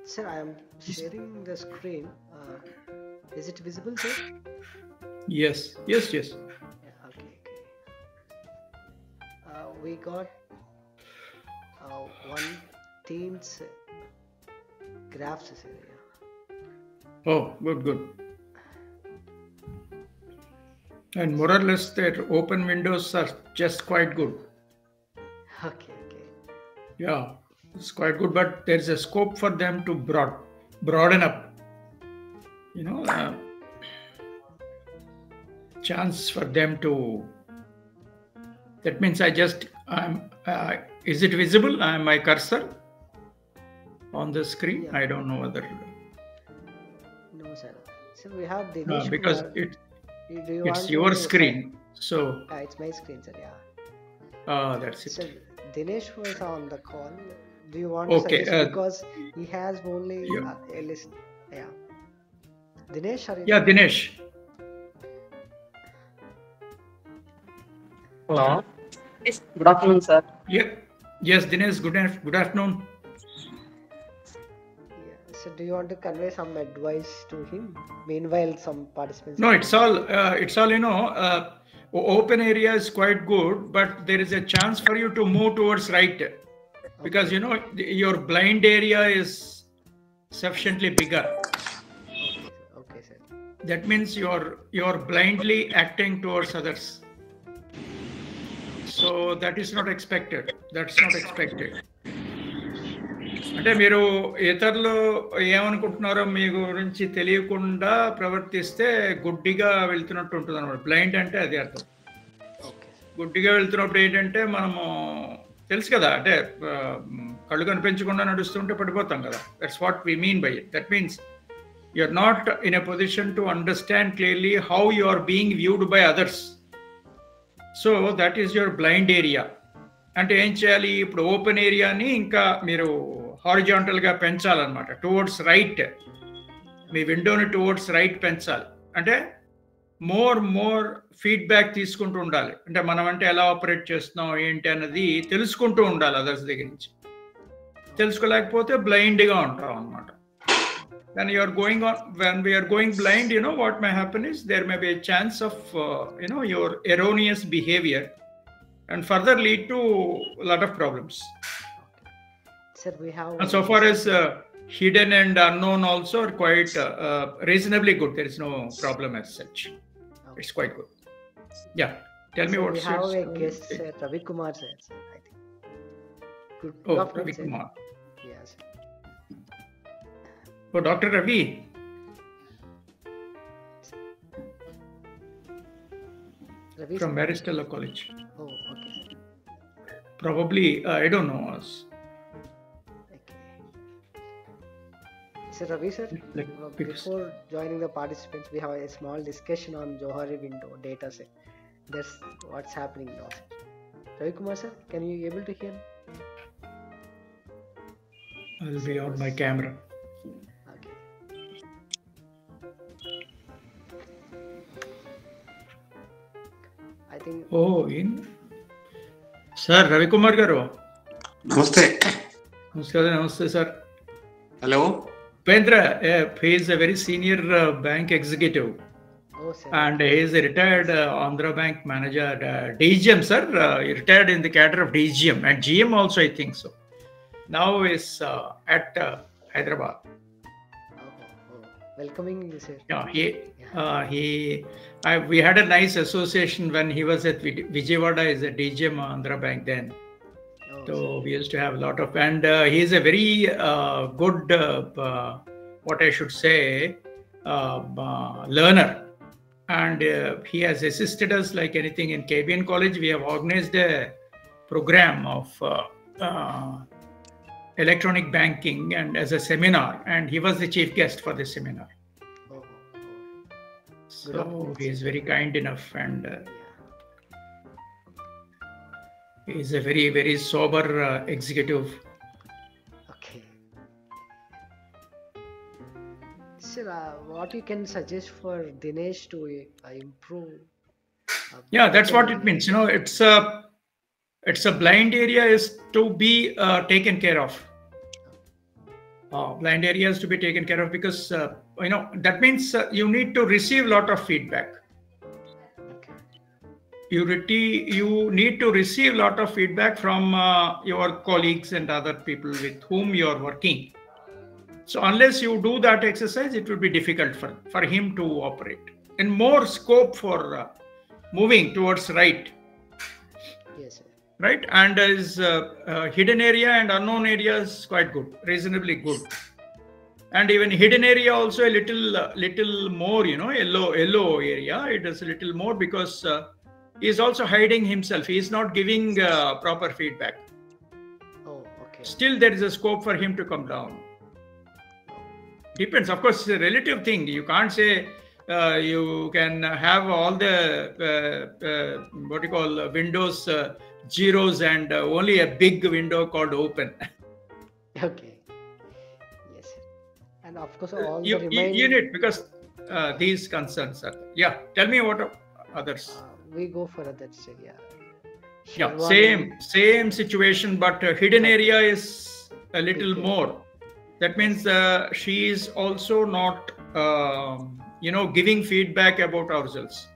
Sir, I am sharing the screen. Is it visible, sir? Yes. Yeah, okay. We got one team's graphs, sir. Yeah. Oh, good. And more or less, their open windows are just quite good. Okay. Yeah, it's quite good, but there's a scope for them to broaden up. Chance for them to. That means is it visible? My cursor on the screen? Yeah. I don't know whether. No, sir. Sir, we have Dinesh Because Kumar. Do you it's want your to screen. So. it's my screen, sir. Yeah. That's it. Sir, Dinesh was on the call. Do you want Okay. to suggest because he has only Yeah. a list? Yeah. Dinesh, are you Yeah, there? Dinesh. Hello. Yes. Good afternoon, sir. Yeah. Yes, Dinesh. Good afternoon. Yeah. So, do you want to convey some advice to him? Meanwhile, some participants. No, it's all. Open area is quite good, but there is a chance for you to move towards right, because your blind area is sufficiently bigger. Okay, sir. That means you're blindly acting towards others. So that is not expected. That's not expected. అంటే మీరు ఇతరులు ఏమనుకుంటున్నారో మీ గురించి తెలియకుండా ప్రవర్తిస్తే గుడ్డిగా వెళ్తున్నట్టు ఉంటుంది అనమాట. బ్లైండ్ అంటే అది అర్థం. గుడ్డిగా వెళ్తున్నప్పుడు ఏంటంటే మనము తెలుసు కదా, అంటే కళ్ళు కనిపించకుండా నడుస్తుంటే పడిపోతాం కదా. That's what we mean by it. That means you are not in a position to understand clearly how you are being viewed by others. So that is your blind area. అంటే ఏం చేయాలి, ఇప్పుడు ఓపెన్ ఏరియాని ఇంకా మీరు హారిజాంటల్గా పెంచాలన్నమాట. Towards right, మీ విండోని టువర్డ్స్ రైట్ పెంచాలి. అంటే మోర్ ఫీడ్బ్యాక్ తీసుకుంటూ ఉండాలి. అంటే మనం అంటే ఎలా ఆపరేట్ చేస్తున్నాం ఏంటి అన్నది తెలుసుకుంటూ ఉండాలి అదర్స్ దగ్గర నుంచి. తెలుసుకోలేకపోతే బ్లైండ్గా ఉంటాం అనమాట. When you are going on, when we are going blind, what may happen is there may be a chance of your erroneous behavior and further lead to a lot of problems. Sir, we have. And so far as hidden and unknown also are quite reasonably good. There is no problem as such. Okay. It's quite good. Yeah. Tell me what. We have a guest, sir, Ravi Kumar, sir. I think. Good afternoon, Ravi Kumar. Yes. Oh, Dr. Ravi. Ravi from Maristella College. Oh, okay. Probably, I don't know. Okay. So, Ravi, sir, before joining the participants, we have a small discussion on Johari window data set. That's what's happening now. Ravi Kumar, sir, can you able to hear? I'll be on my camera. I think. Oh, Sir, Ravi Kumar garu. Namaste. Namaste, sir. Hello. Pendra, he is a very senior bank executive. Oh, sir. And he is a retired Andhra Bank manager, DGM, sir. He retired in the cadre of DGM and GM also, I think so. Now is at Hyderabad. Welcoming you, sir. Yeah, we had a nice association when he was at Vijayawada as a DGM Andhra Bank then. So we used to have a lot of, and he is a very good, what I should say, learner. And he has assisted us like anything in KBN College. We have organized a program of electronic banking and as a seminar, and he was the chief guest for the seminar. So he is very kind enough, and he is a very, very sober executive. Okay. Sir, what you can suggest for Dinesh to improve? Yeah, that's what it means. It's a blind area is to be taken care of. Blind areas to be taken care of, because that means you need to receive a lot of feedback. Okay. You need to receive a lot of feedback from your colleagues and other people with whom you are working. So unless you do that exercise, it will be difficult for him to operate. And more scope for moving towards right. Yes, sir. Right, and his hidden area and unknown area is quite good, reasonably good, and even hidden area also a little more, yellow area. It is a little more because he is also hiding himself. He is not giving proper feedback. Oh, okay. Still, there is a scope for him to come down. Depends, of course, it's a relative thing. You can't say you can have all the what you call windows zeros and only a big window called open. Okay. Yes, sir. And of course, all You the remaining. need, because these concerns are there. Yeah, tell me what others. We go for others, sir. Yeah. Yeah, Sherwani- same situation, but hidden area is a little Okay. more. That means she is also not giving feedback about ourselves.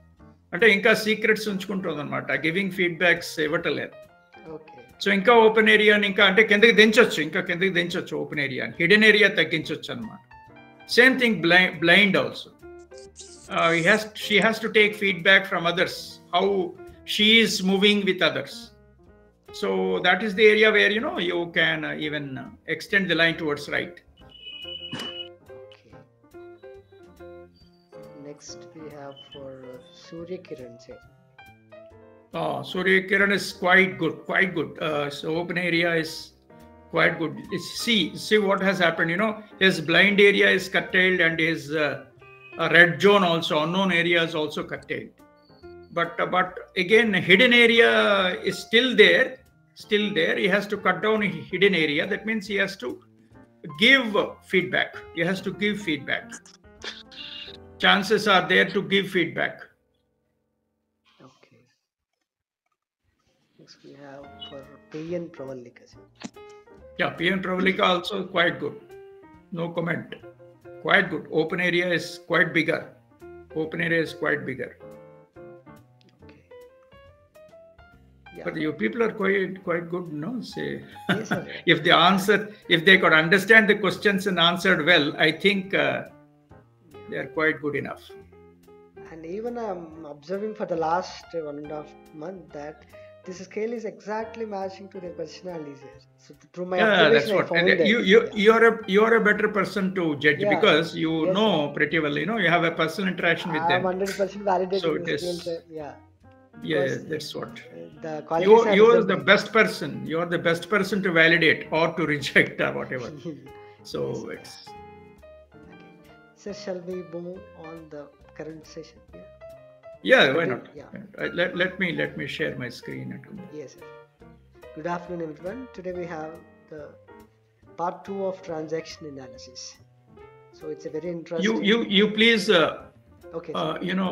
అంటే ఇంకా secrets ఉంచుకుంటుంది అనమాట, giving feedbacks ఇవ్వటలేదు. Okay. So ఇంకా open ఏరియాని ఇంకా అంటే కిందకి దించొచ్చు open ఏరియాని, hidden area తగ్గించవచ్చు అనమాట. Same thing blind also. She has to take feedback from others, how she is moving with others. So that is the area where you can even extend the line towards right. Okay. Next we have for Surya Kiran, sir. Surya Kiran is quite good. So open area is quite good. See what has happened. His blind area is curtailed, and his red zone also, unknown area is also curtailed. But again, hidden area is still there. He has to cut down hidden area. That means he has to give feedback. Chances are there to give feedback. Okay. Next we have for PN Pravalika, sir. Yeah, PN Pravalika also quite good. No comment. Quite good. Open area is quite bigger. Okay. Yeah. But you people are quite good, no? Say, Yes, sir. if they could understand the questions and answered well, I think they are quite good enough. And even I'm observing for the last 1.5 month that this scale is exactly matching to their personalities. So through my Yeah, observation, that's what. I found And that. you are a better person to judge, Yeah. because you Yes, know pretty well. You have a personal interaction with I'm them. 100% validating So the it is- scale, sir. Yeah. Yeah, Because, that's what. The qualities are You are the reserved. best person. You are the best person to validate or to reject or whatever. So it's. Okay. Sir, shall we move on the current session? Yeah, why not? Yeah. Let me share my screen. Yes, sir. Good afternoon, everyone. Today we have the part 2 of transaction analysis. So it's a very interesting. You please Okay. Sir.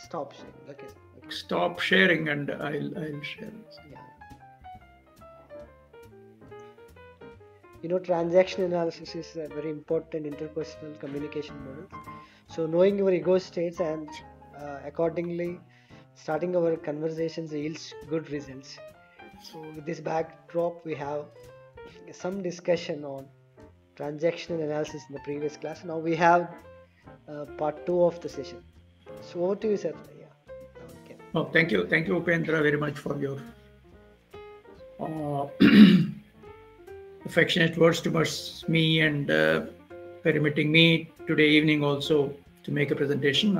Stop sharing. Okay. Sir. Okay. stop sharing, and I'll share. Yeah. Transaction analysis is a very important interpersonal communication model. So knowing your ego states and accordingly starting our conversations yields good results. So with this backdrop, we have some discussion on transactional analysis in the previous class. Now we have part 2 of the session. So over to you, sir. Yeah. Okay. Oh, thank you, Upendra, very much for your affectionate words towards me, and permitting me today evening also to make a presentation.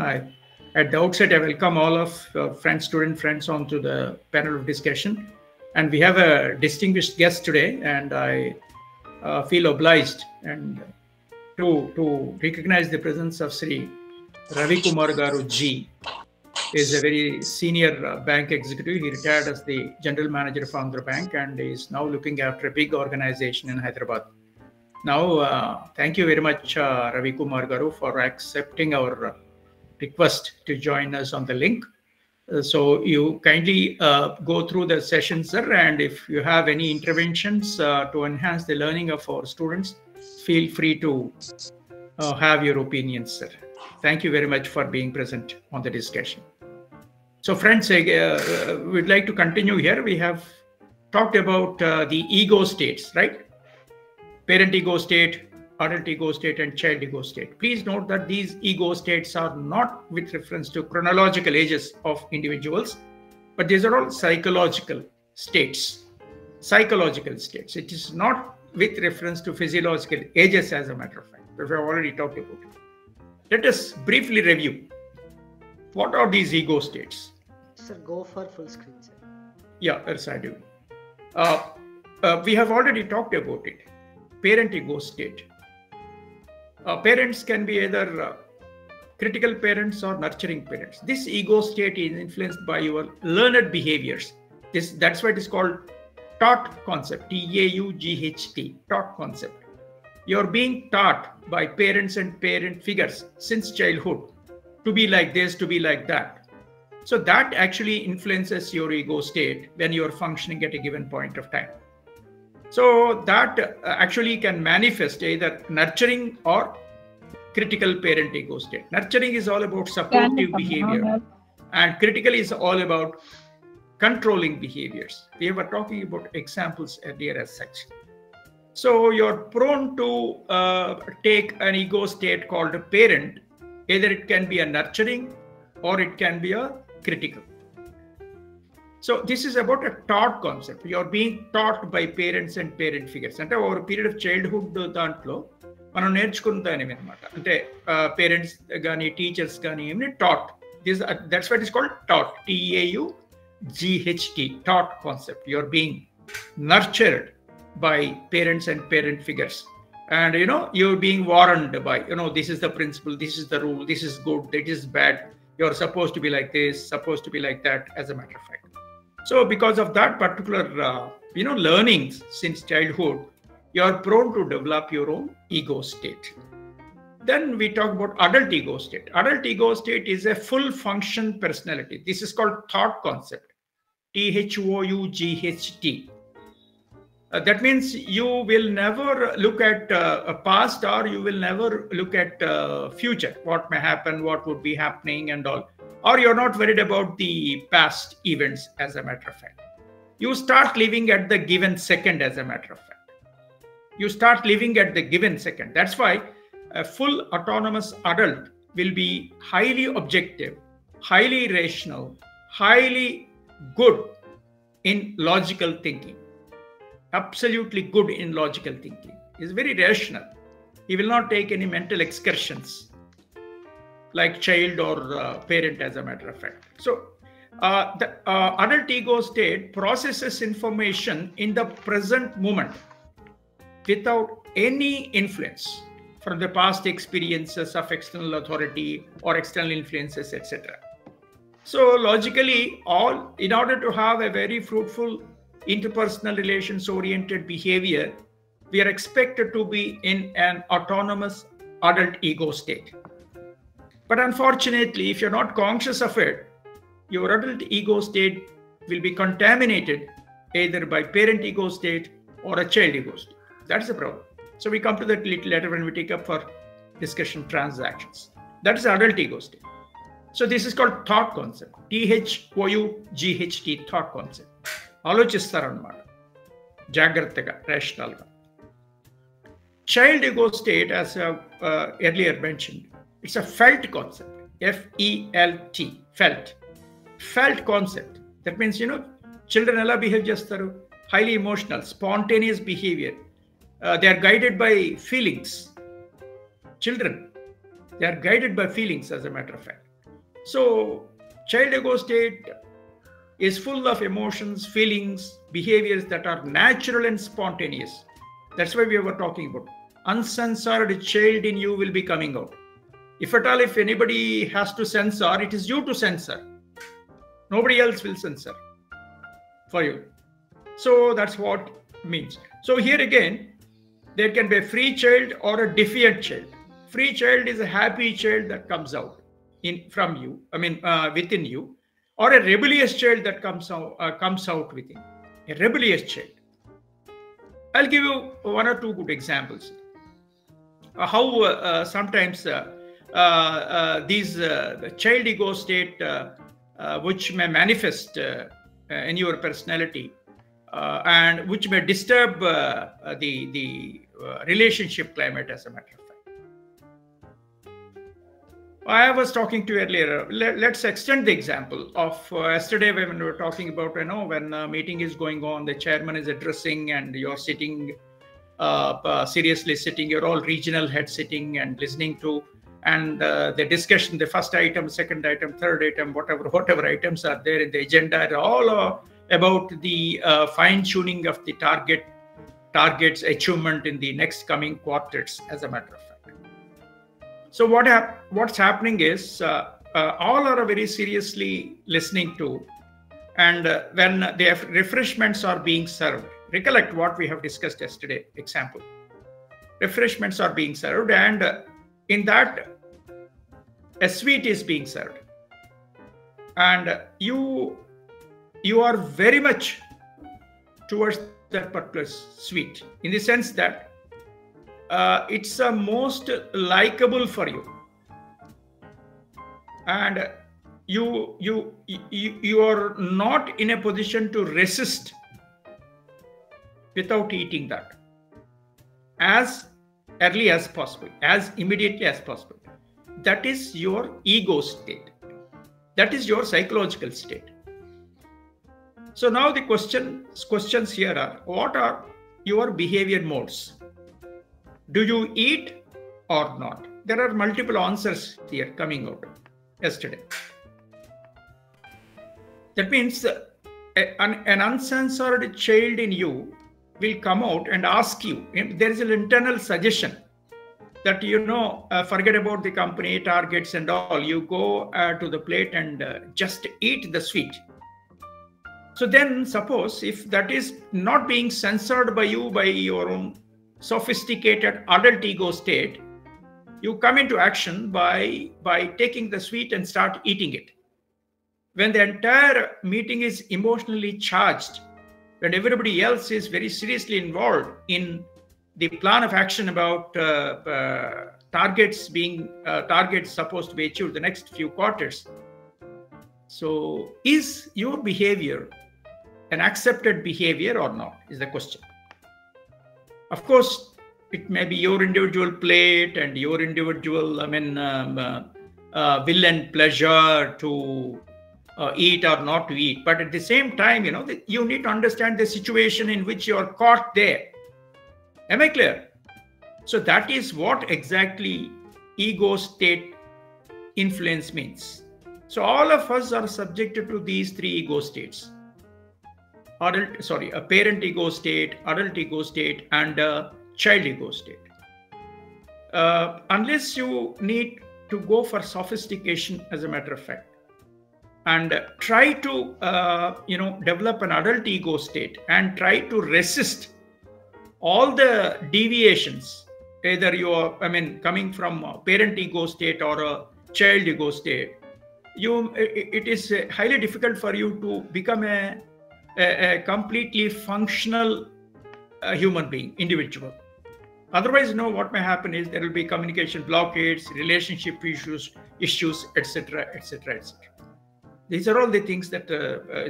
At the outset, I welcome all of student friends onto the panel of discussion, and we have a distinguished guest today, and I feel obliged and to recognize the presence of Sri Ravi Kumar Garu Ji. He is a very senior bank executive. He retired as the general manager of Andhra Bank, and is now looking after a big organization in Hyderabad. Now, thank you very much, Ravi Kumar Garu, for accepting our request to join us on the link. So you kindly go through the session, sir, and if you have any interventions to enhance the learning of our students, feel free to have your opinions, sir. Thank you very much for being present on the discussion. So friends, we'd like to continue here. We have talked about the ego states, right? Parent ego state, adult ego state, and child ego state. Please note that these ego states are not with reference to chronological ages of individuals, but these are all psychological states. Psychological states. It is not with reference to physiological ages, as a matter of fact. We have already talked about it. Let us briefly review. What are these ego states? Sir, go for full screen, sir. Yeah, yes, I do. We have already talked about it. Parent ego state. Parents can be either critical parents or nurturing parents. This ego state is influenced by your learned behaviors. That's why it is called taught concept. T-A-U-G-H-T. Taught concept. You're being taught by parents and parent figures since childhood to be like this, to be like that. So that actually influences your ego state when you're functioning at a given point of time. So that actually can manifest either nurturing or critical parent ego state. Nurturing is all about supportive behavior, and critical is all about controlling behaviors. We were talking about examples earlier as such. So you're prone to take an ego state called a parent. Either it can be a nurturing or it can be a critical. So this is about a taught concept. You're being taught by parents and parent figures. అంటే over a period of childhood దాంట్లో మనం నేర్చుకుంటాం అనమాట. అంటే parents కానీ teachers కానీ ఏమి taught. That's what is called taught. T-A-U-G-H-T. Taught concept. You're being nurtured by parents and parent figures. And you're being warned by, this is the principle, this is the rule, this is good, that is bad. You're supposed to be like this, supposed to be like that, as a matter of fact. So because of that particular, learnings since childhood, you're prone to develop your own ego state. Then we talk about adult ego state. Adult ego state is a full function personality. This is called thought concept. T-H-O-U-G-H-T. That means you will never look at a past, or you will never look at future, what may happen, what would be happening and all. Or you're not worried about the past events, as a matter of fact. You start living at the given second, as a matter of fact. You start living at the given second. That's why a full autonomous adult will be highly objective, highly rational, highly good in logical thinking. Absolutely good in logical thinking. He's very rational. He will not take any mental excursions like child or parent, as a matter of fact. So the adult ego state processes information in the present moment without any influence from the past experiences of external authority or external influences, etc. So logically, in order to have a very fruitful interpersonal relations oriented behavior, we are expected to be in an autonomous adult ego state. But unfortunately, if you're not conscious of it, your adult ego state will be contaminated either by parent ego state or a child ego state. That's the problem. So we come to that little later when we take up for discussion transactions. That is adult ego state. So this is called thought concept. T-H-O-U-G-H-T, thought concept. ఆలోచిస్తారన్నమాట జాగ్రత్తగా, రేషనల్గా. Child ego state, as earlier mentioned, it's a felt concept. F-E-L-T, felt. Felt concept. That means, children ఎలా behave చేస్తారు? Highly emotional, spontaneous behavior. They are guided by feelings. Children, they are guided by feelings, as a matter of fact. So, child ego state is full of emotions, feelings, behaviors that are natural and spontaneous. That's why we were talking about uncensored child in you will be coming out. If at all, if anybody has to censor, it is you to censor. Nobody else will censor for you. So that's what it means. So here again, there can be a free child or a defiant child. Free child is a happy child that comes out from you, within you. Or a rebellious child that comes out within. A rebellious child. I'll give you one or two good examples. how sometimes these the child ego state which may manifest in your personality and which may disturb the relationship climate, as a matter of fact. I was talking to you earlier. Let's extend the example of yesterday when we were talking about, when a meeting is going on, the chairman is addressing, and you're sitting seriously sitting, you're all regional heads sitting and listening to, and the discussion, the first item, second item, third item, whatever items are there in the agenda, are all about the fine-tuning of the targets achievement in the next coming quarters, as a matter of fact. So what's happening is all are very seriously listening to, and when the refreshments are being served, recollect what we have discussed yesterday, example. Refreshments are being served, and in that a sweet is being served, and you are very much towards that particular sweet, in the sense that it's most likable for you, and you are not in a position to resist without eating that as early as possible, as immediately as possible. That is your ego state. That is your psychological state. So now the questions here are, what are your behavior modes? Do you eat or not? There are multiple answers here coming out yesterday. That means an uncensored child in you will come out and ask you. There is an internal suggestion that, forget about the company targets and all. You go to the plate and just eat the sweet. So then suppose if that is not being censored by you, by your own sophisticated adult ego state, you come into action by taking the sweet and start eating it. When the entire meeting is emotionally charged, when everybody else is very seriously involved in the plan of action about targets supposed to be achieved the next few quarters. So is your behavior an accepted behavior or not, is the question. Of course, it may be your individual plate and your individual, will and pleasure to eat or not to eat. But at the same time, you need to understand the situation in which you are caught there. Am I clear? So that is what exactly ego state influence means. So all of us are subjected to these three ego states. A parent ego state, adult ego state, and a child ego state. Unless you need to go for sophistication, as a matter of fact, and try to develop an adult ego state and try to resist all the deviations, either you are coming from a parent ego state or a child ego state, it is highly difficult for you to become a completely functional human being, individual. Otherwise, what may happen is there will be communication blockades, relationship issues, etc., etc., etc. These are all the things that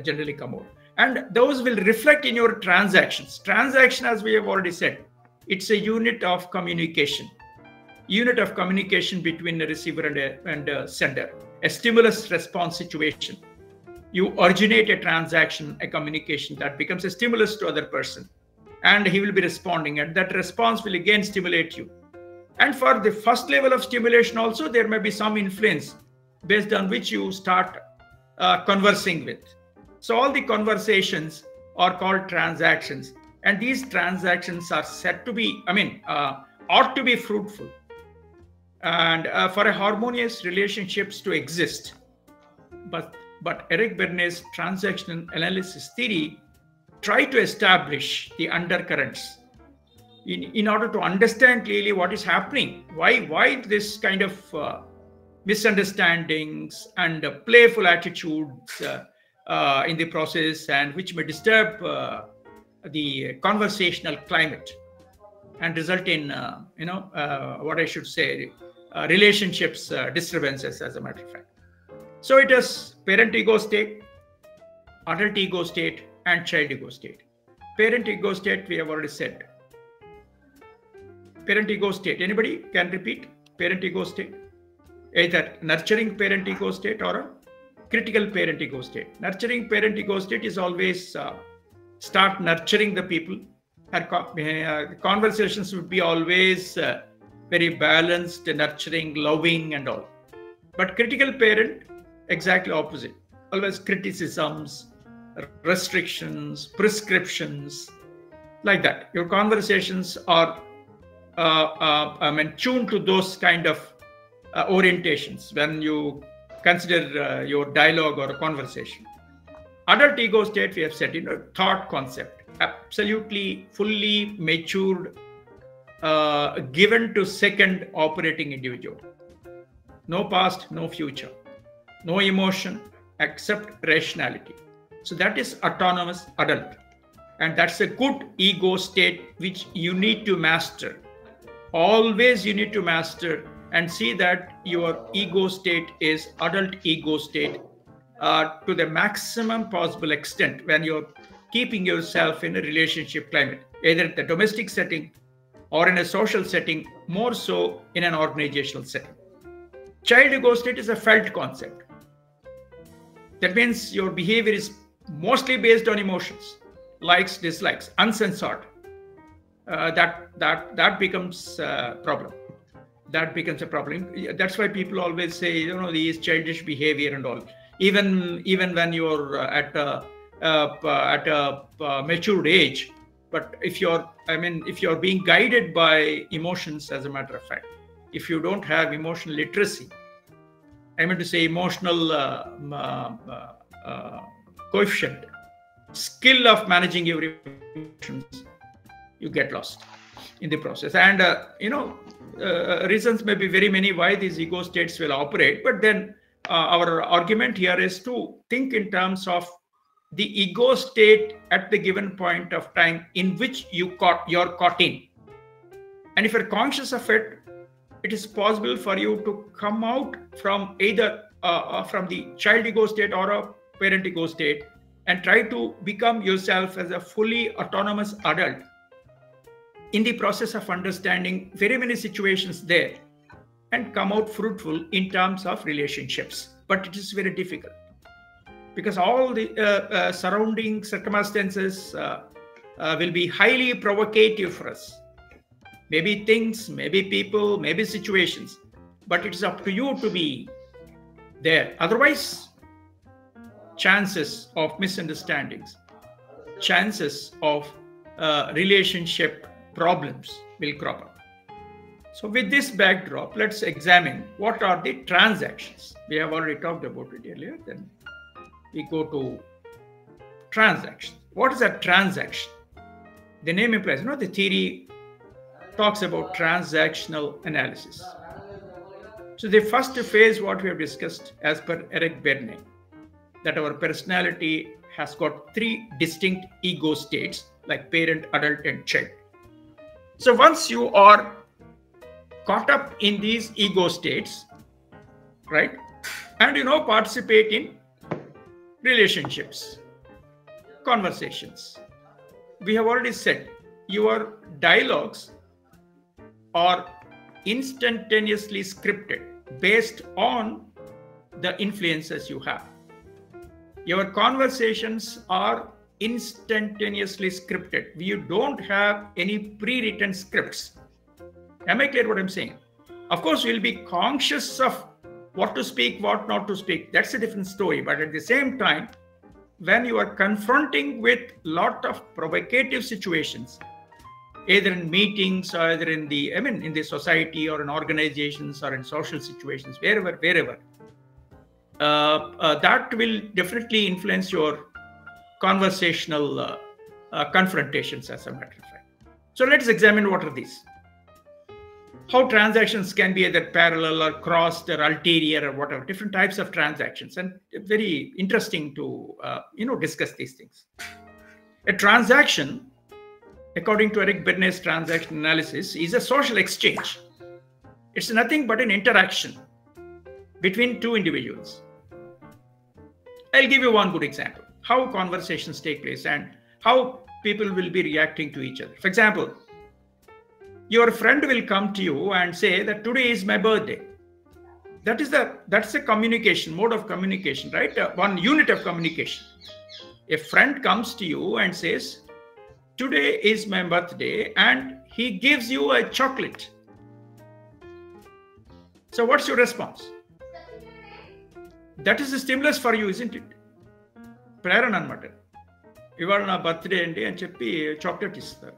generally come out. And those will reflect in your transactions. Transaction, as we have already said, it's a unit of communication. Unit of communication between the receiver and a sender. A stimulus-response situation. You originate a transaction, a communication that becomes a stimulus to other person. And he will be responding. And that response will again stimulate you. And for the first level of stimulation also, there may be some influence based on which you start conversing with. So all the conversations are called transactions, and these transactions are said to be, ought to be fruitful. And for a harmonious relationships to exist. But Eric Berne's transactional analysis theory try to establish the undercurrents in order to understand clearly what is happening. Why this kind of misunderstandings and playful attitudes in the process, and which may disturb the conversational climate. and result in, what I should say, relationships disturbances, as a matter of fact. So it is parent ego state, adult ego state, and child ego state. Parent ego state, we have already said. Parent ego state, anybody can repeat parent ego state? Either nurturing parent ego state or a critical parent ego state. Nurturing parent ego state is always start nurturing the people. Conversations would be always very balanced, nurturing, loving, and all. But critical parent, exactly opposite. Always criticisms, restrictions, prescriptions, like that. Your conversations are tuned to those kind of orientations when you consider your dialogue or a conversation. Adult ego state, we have said, thought concept, absolutely fully matured, given to second operating individual. No past, no future, no emotion except rationality. So that is autonomous adult. And that's a good ego state which you need to master. Always you need to master and see that your ego state is adult ego state to the maximum possible extent when you're keeping yourself in a relationship climate, either in the domestic setting or in a social setting, more so in an organizational setting. Child ego state is a felt concept. That means your behavior is mostly based on emotions, likes, dislikes, uncensored. That becomes a problem. That becomes a problem. That's why people always say, these childish behavior and all. Even when you're at a matured age, but if you're being guided by emotions, as a matter of fact, if you don't have emotional literacy, I mean to say emotional coefficient, skill of managing your emotions, you get lost in the process. And reasons may be very many why these ego states will operate, but then our argument here is to think in terms of the ego state at the given point of time in which you're caught in. And if you're conscious of it, it is possible for you to come out from either from the child ego state or a parent ego state and try to become yourself as a fully autonomous adult in the process of understanding very many situations there and come out fruitful in terms of relationships. But it is very difficult because all the surrounding circumstances will be highly provocative for us. Maybe things, maybe people, maybe situations, but it's up to you to be there. Otherwise, chances of misunderstandings, chances of relationship problems will crop up. So with this backdrop, let's examine what are the transactions. We have already talked about it earlier. Then we go to transactions. What is a transaction? The name implies, the theory talks about transactional analysis. So the first phase, what we have discussed as per Eric Berne, that our personality has got three distinct ego states like parent, adult, and child. So once you are caught up in these ego states, right, and participate in relationships, conversations, we have already said your dialogues are instantaneously scripted based on the influences you have. Your conversations are instantaneously scripted. You don't have any pre-written scripts. Am I clear what I'm saying? Of course, we'll be conscious of what to speak, what not to speak. That's a different story. But at the same time, when you are confronting with a lot of provocative situations, either in meetings or either in the society or in organizations or in social situations, wherever, that will definitely influence your conversational confrontations, as a matter of fact. So let's examine what are these. How transactions can be either parallel or crossed or ulterior or whatever, different types of transactions, and very interesting to discuss these things. A transaction according to Eric Berne's transaction analysis, is a social exchange. It's nothing but an interaction between two individuals. I'll give you one good example. How conversations take place and how people will be reacting to each other. For example, your friend will come to you and say that today is my birthday. That's a communication, mode of communication, right? One unit of communication. A friend comes to you and says, today is my birthday, and he gives you a chocolate. So what's your response? That is a stimulus for you, isn't it? ప్రేరణ అనమాట. ఇవాళ నా birthday అండి అని చెప్పి chocolate ఇస్తారు.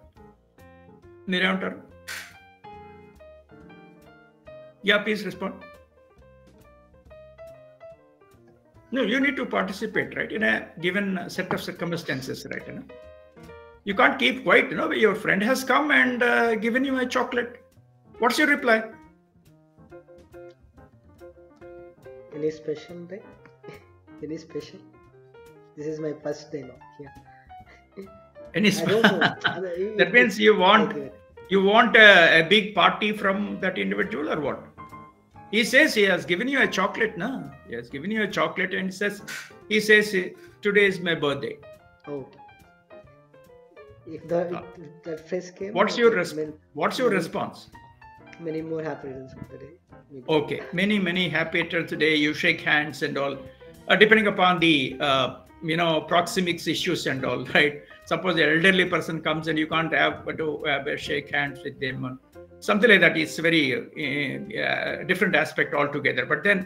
మీరేమంటారు? Yeah, please respond. No, you need to participate, right, in a given set of circumstances, right? You know? You can't keep quiet, you know. Your friend has come and given you a chocolate. What's your reply? Any special day? Any special? This is my first day now. Yeah. Any that means you want a big party from that individual, or what? He says he has given you a chocolate, no? He has given you a chocolate and he says today is my birthday. Oh. If that phrase came, what's your response? Many more happy returns of the day. Maybe. Okay, many happy returns today. You shake hands and all, depending upon the proxemics issues and all, right? Suppose the elderly person comes and you can't have to shake hands with them. Something like that is very different aspect altogether. But then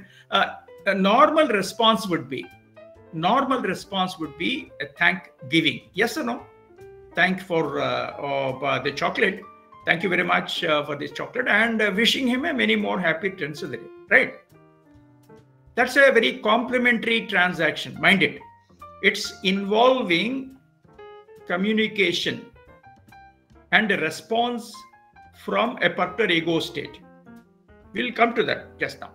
a normal response would be a thank giving. Yes or no? Thank for the chocolate. Thank you very much for this chocolate, and wishing him a many more happy returns of the day. Right? That's a very complementary transaction. Mind it. It's involving communication and a response from a particular ego state. We'll come to that just now.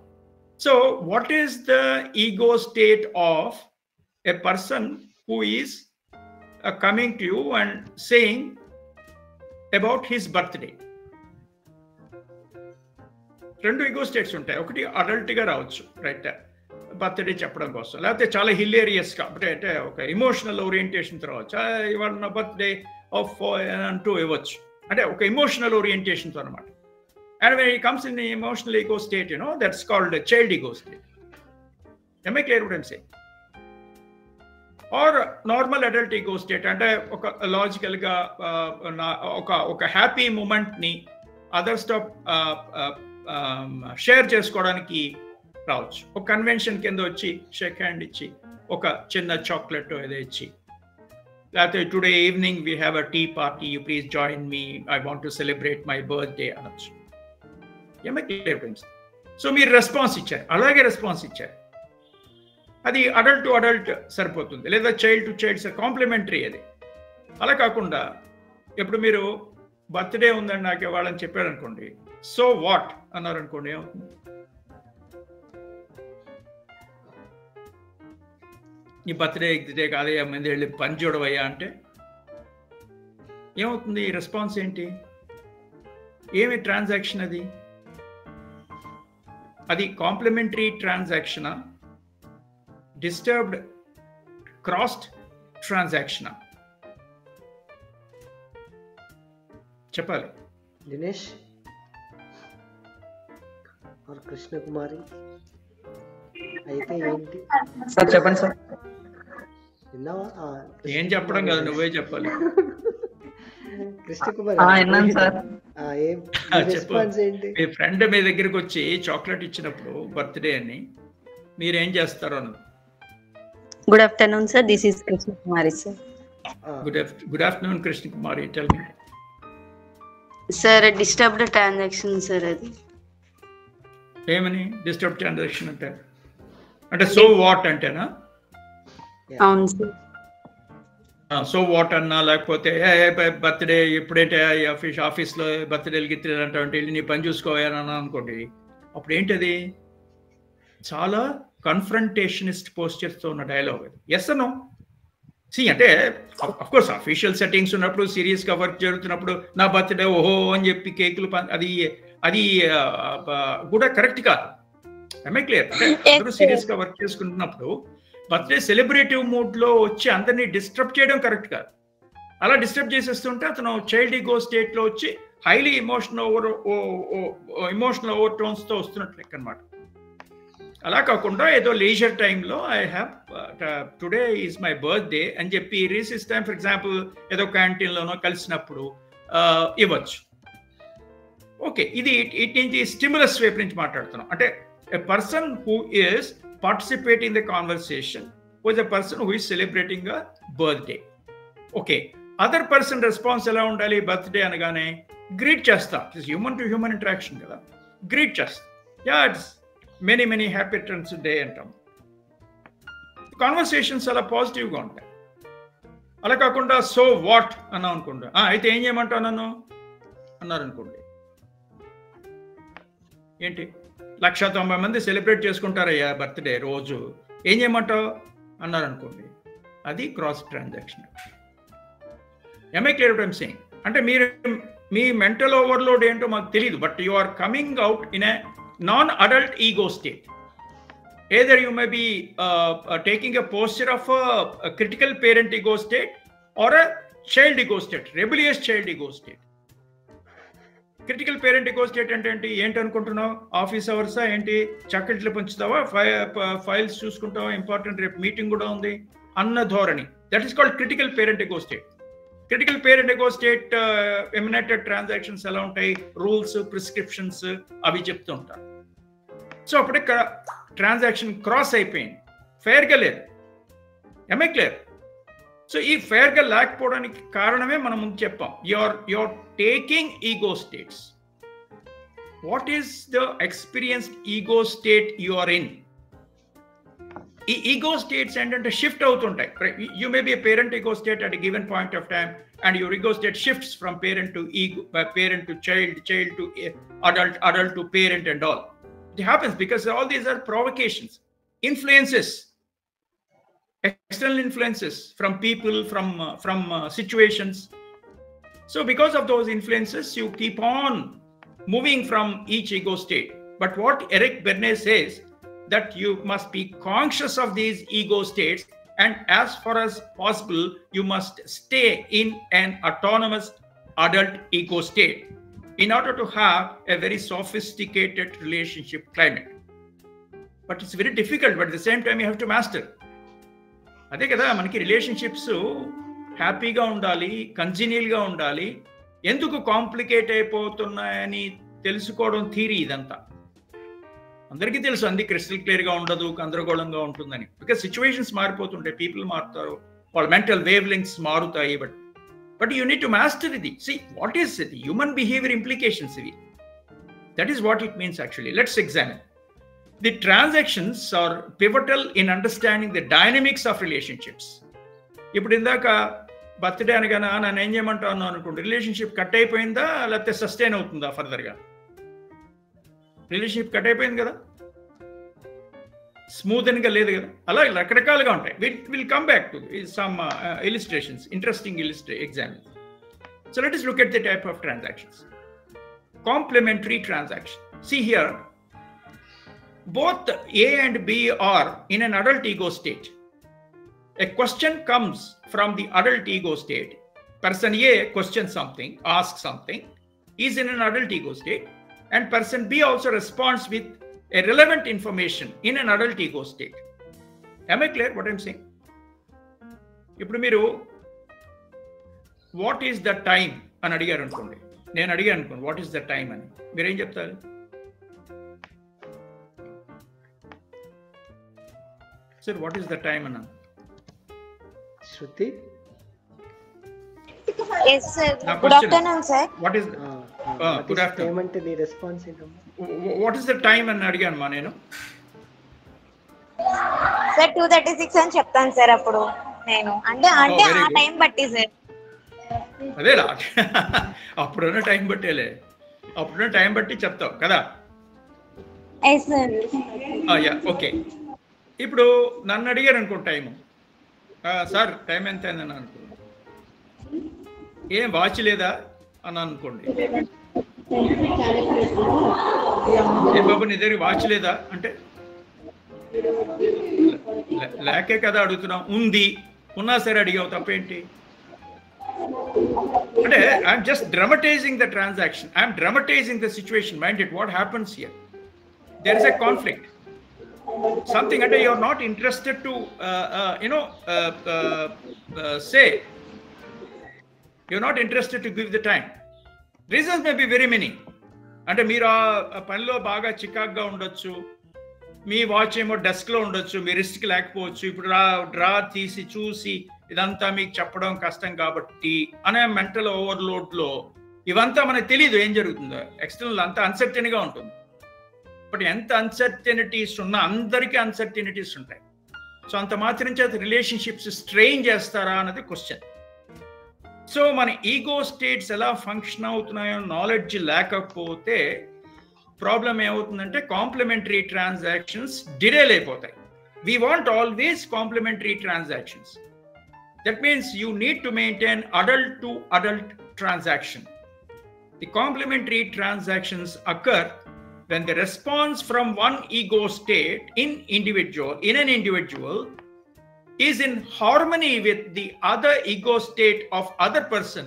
So what is the ego state of a person who is coming to you and saying about his birthday? రెండు ego states ఉంటాయి. ఒకటి అడల్ట్గా రావచ్చు, right, birthday చెప్పడం కోసం, లేకపోతే చాలా హిలేరియస్గా అంటే ఒక ఎమోషనల్ ఓరియంటేషన్ రావచ్చు. ఇవాళ నా బర్త్డే ఆఫ్ అంటూ ఇవ్వచ్చు, అంటే ఒక ఎమోషనల్ ఓరియంటేషన్తో అనమాట. And when it comes in the emotional ego state, that's called a child ego state. Am I clear what I'm saying? Or normal adult ego state, అంటే ఒక లాజికల్గా ఒక హ్యాపీ మూమెంట్ని అదర్స్తో షేర్ చేసుకోవడానికి రావచ్చు. ఒక కన్వెన్షన్ కింద వచ్చి షేక్ హ్యాండ్ ఇచ్చి ఒక చిన్న చాక్లెట్ ఏదో ఇచ్చి, లేకపోతే today evening we have a tea party, you please join me, I want to celebrate my birthday అనొచ్చు. Am I clear friends? సో మీరు రెస్పాన్స్ ఇచ్చారు, అలాగే రెస్పాన్స్ ఇచ్చారు. అది అడల్ట్ టు అడల్ట్ సరిపోతుంది, లేదా చైల్డ్ టు చైల్డ్ కాంప్లిమెంటరీ. అది అలా కాకుండా ఇప్పుడు మీరు బర్త్డే ఉందని నాకు ఇవ్వాలని చెప్పారు అనుకోండి, సో వాట్ అన్నారు అనుకోండి, ఏమవుతుంది? ఈ బర్త్డే కాదయ్యా, మంది వెళ్ళి పని చూడవయ్యా అంటే ఏమవుతుంది? రెస్పాన్స్ ఏంటి? ఏమి ట్రాన్సాక్షన్ అది? అది కాంప్లిమెంటరీ ట్రాన్సాక్షనా, డిస్టర్బ్డ్ క్రాస్డ్ ట్రాన్సాక్షనా? చెప్పాలి. దినేష్ ఆర్ కృష్ణ కుమారి అయితే ఏంటి సార్? చెప్పండి సార్. విన్నావా? ఏం చెప్పడం కాదు, నువ్వే చెప్పాలి. కృష్ణ కుమారి విన్నాను సార్. రెస్పాన్స్ ఏంటి? మీ ఫ్రెండ్ మీ దగ్గరికి వచ్చి చాక్లెట్ ఇచ్చినప్పుడు బర్త్డే అని మీరేం చేస్తారు అన్నది. Good afternoon, sir. This is Krishna Kumari, sir. Good afternoon, Krishna Kumari. Tell me. Sir, disturbed transaction, sir. Adi. ఏమని డిస్టర్బ్ ట్రాన్సాక్షన్ అంటే సో వాట్ అంటేనా? అవును సార్. సో వాట్ అన్నా, లేకపోతే బర్త్డే ఎప్పుడైతే ఆఫీస్లో బర్త్డేలు గిత్రేలు అంటే వెళ్ళి నీ పని చూసుకోవాలన్నా అనుకోండి, అప్పుడు ఏంటది? చాలా కన్ఫ్రంటేషనిస్ట్ పోస్చర్స్తో ఉన్న డైలాగ్ అది. Yes no? అంటే అఫ్కోర్స్ అఫీషియల్ సెట్టింగ్స్ ఉన్నప్పుడు సీరియస్గా వర్క్ జరుగుతున్నప్పుడు నా బర్త్డే ఓహో అని చెప్పి కేకులు అది కూడా కరెక్ట్ కాదు. I clear? అంటే అందరూ సీరియస్గా వర్క్ చేసుకుంటున్నప్పుడు బర్త్డే సెలబ్రేటివ్ మూడ్లో వచ్చి అందరినీ డిస్టర్బ్ చేయడం కరెక్ట్ కాదు. అలా డిస్టర్బ్ చేసేస్తుంటే అతను చైల్డ్ ఈగో స్టేట్లో వచ్చి హైలీ ఇమోషనల్ ఓవర్ టోన్స్తో వస్తున్నట్లు అనమాట. అలా కాకుండా ఏదో లీజర్ టైంలో I have today is my birthday అని చెప్పి రీసెస్ టైం ఫర్ ఎగ్జాంపుల్ ఏదో క్యాంటీన్లోనో కలిసినప్పుడు ఇవ్వచ్చు. ఓకే, ఇది ఇట్ నుంచి స్టిమ్యులస్ వైపు నుంచి మాట్లాడుతున్నాం. అంటే a person who is participate in the conversation with a person who is celebrating a birthday. Okay, other person response ఎలా ఉండాలి? బర్త్డే అనగానే గ్రీట్ చేస్తాం. It's human to human interaction కదా, గ్రీట్ చేస్తాం. It's many happy returns day అంటాం. Conversations అలా పాజిటివ్గా ఉంటాయి. అలా కాకుండా సో వాట్ అన్నాం అనుకోండి, అయితే ఏం చేయమంటావు నన్ను అన్నారు అనుకోండి, ఏంటి 190 మంది సెలబ్రేట్ చేసుకుంటారయ్యా బర్త్డే రోజు, ఏం చేయమంటావు అన్నారు అనుకోండి, అది cross transaction. Am I clear what I'm saying? అంటే మీరు మీ మెంటల్ ఓవర్లోడ్ ఏంటో మాకు తెలియదు, but you are coming out in a non-adult ego state. Either you may be taking a posture of a critical parent ego state or a child ego state, rebellious child ego state. Critical parent ego state అంటే ఏంటి అనుకుంటున్నావు? Office అవర్సా ఏంటి? చాక్లెట్లు పంచుతావా? Files చూసుకుంటావా? Important రేపు meeting కూడా ఉంది అన్న ధోరణి. That is called critical parent ego state. Critical parent ego state emanated transactions ఎలా ఉంటాయి? రూల్స్, ప్రిస్క్రిప్షన్స్ అవి చెప్తూ ఉంటారు. సో అప్పుడే ట్రాన్సాక్షన్ క్రాస్ అయిపోయింది, ఫెయిర్గా లేదు. MI clear? సో ఈ ఫెయిర్గా లేకపోవడానికి కారణమే మనం ముందు చెప్పాం, you are taking ego states. What is the experienced ego state you are in? ఈ ఈగో స్టేట్స్ ఏంటంటే షిఫ్ట్ అవుతుంటాయి. You may be a parent ego state at a given point of time and your ego state shifts from parent to ego, parent to child, child to adult, adult to parent and all. It happens because all these are provocations, influences, external influences from people, from situations. So because of those influences, you keep on moving from each ego state. But what Eric Bernays says, that you must be conscious of these ego states, and as far as possible, you must stay in an autonomous adult ego state in order to have a very sophisticated relationship climate. But it's very difficult, but at the same time you have to master. అదే కదా మనకి relationships హ్యాపీగా ఉండాలి, కంజినియల్గా ఉండాలి. ఎందుకు complicate అయిపోతున్నాయని తెలుసుకోవడం theory ఇదంతా. అందరికీ తెలుసు అన్ని క్రిస్టల్ క్లియర్గా ఉండదు, గందరగోళంగా ఉంటుందని. బికాస్ సిచ్యువేషన్స్ మారిపోతుంటాయి, పీపుల్ మారుతారు, వాళ్ళ మెంటల్ వేవ్ లెంగ్స్ మారుతాయి. But you need to master it. See, what is it? Human behavior implications. That is what it means actually. Let's examine. The transactions are pivotal in understanding the dynamics of relationships. ఇప్పుడు ఇందాక birthday అనగానే నన్ను ఏం చేయమంటాను అనుకోండి, relationship cut అయిపోయిందా లేకపోతే sustain అవుతుందా ఫర్దర్గా? రిలేషన్షిప్ కట్ అయిపోయింది కదా, స్మూత్గా లేదు కదా. అలా రకరకాలుగా ఉంటాయి. Will come back to some illustrations, interesting examples. So let us look at the type of transactions. Complementary transaction. See here, both A and B are in an adult ego state. A question comes from the adult ego state. Person A questions something, asks something, is in an adult ego state, and person B also responds with a relevant information in an adult ego state. Am I clear what I'm saying? ఇప్పుడు మీరు what is the time అని అడిగారు అనుకోండి, నేను అడిగాను అనుకోండి what is the time అని, మీరేం చెప్తారు? Sir what is the time అన్నా? శృతి, Yes, sir. Good afternoon, sir. What is good afternoon ఏమంటే నీ రెస్పాన్స్ ఏంటమ్మా? వాట్ ఈస్ ద టైమ్ అని అడిగాను మా నేను. సార్ 2:36 అని చెప్తాను సార్ అప్పుడు నేను. అంటే ఆ టైం బట్టి సార్. అదేలా అప్పుడున్న టైం బట్టేలే, అప్పుడున్న టైం బట్టి చెప్తావు కదా. Yes sir. ఓకే, ఇప్పుడు నన్ను అడిగారు అనుకో టైము, సార్ టైం ఎంత అయిందని అనుకోండి, ఏం వాచ్ లేదా అని అనుకోండి. ఏ బాబు నీ దగ్గర వాచ్ లేదా అంటే లేకే కదా అడుగుతున్నాం. ఉంది, ఉన్నా సరే అడిగావు, తప్పేంటి? అంటే I'm just dramatising the transaction, I'm dramatising the situation. Mind it, what happens here? There is a conflict. Something అంటే you're not interested to say, you're not interested to give the time. Reasons may be very many. అంటే మీరు ఆ పనిలో బాగా చికాగ్గా ఉండొచ్చు, మీ watch ఏమో డెస్క్లో ఉండొచ్చు, మీ risk లేకపోవచ్చు, ఇప్పుడు డ్రా తీసి చూసి ఇదంతా మీకు చెప్పడం కష్టం కాబట్టి అనే మెంటల్ ఓవర్లోడ్లో ఇవంతా మనకు తెలియదు ఏం జరుగుతుందో. ఎక్స్టర్నల్ అంతా అన్సర్టెన్గా ఉంటుంది. బట్ ఎంత అన్సర్టెనిటీస్ ఉన్నా, అందరికీ అన్సర్టెనిటీస్ ఉంటాయి. సో అంత మాత్రం చేత రిలేషన్షిప్స్ స్ట్రెయిన్ చేస్తారా అన్నది క్వశ్చన్. సో మన ఈగో స్టేట్స్ ఎలా ఫంక్షన్ అవుతున్నాయో నాలెడ్జ్ లేకపోతే ప్రాబ్లం ఏమవుతుందంటే కాంప్లిమెంటరీ ట్రాన్సాక్షన్స్ డిరేల్ అయిపోతాయి. We want always complementary transactions. That means you need to maintain adult to adult transaction. The complementary transactions occur when the response from one ego state in an individual is in harmony with the other ego state of other person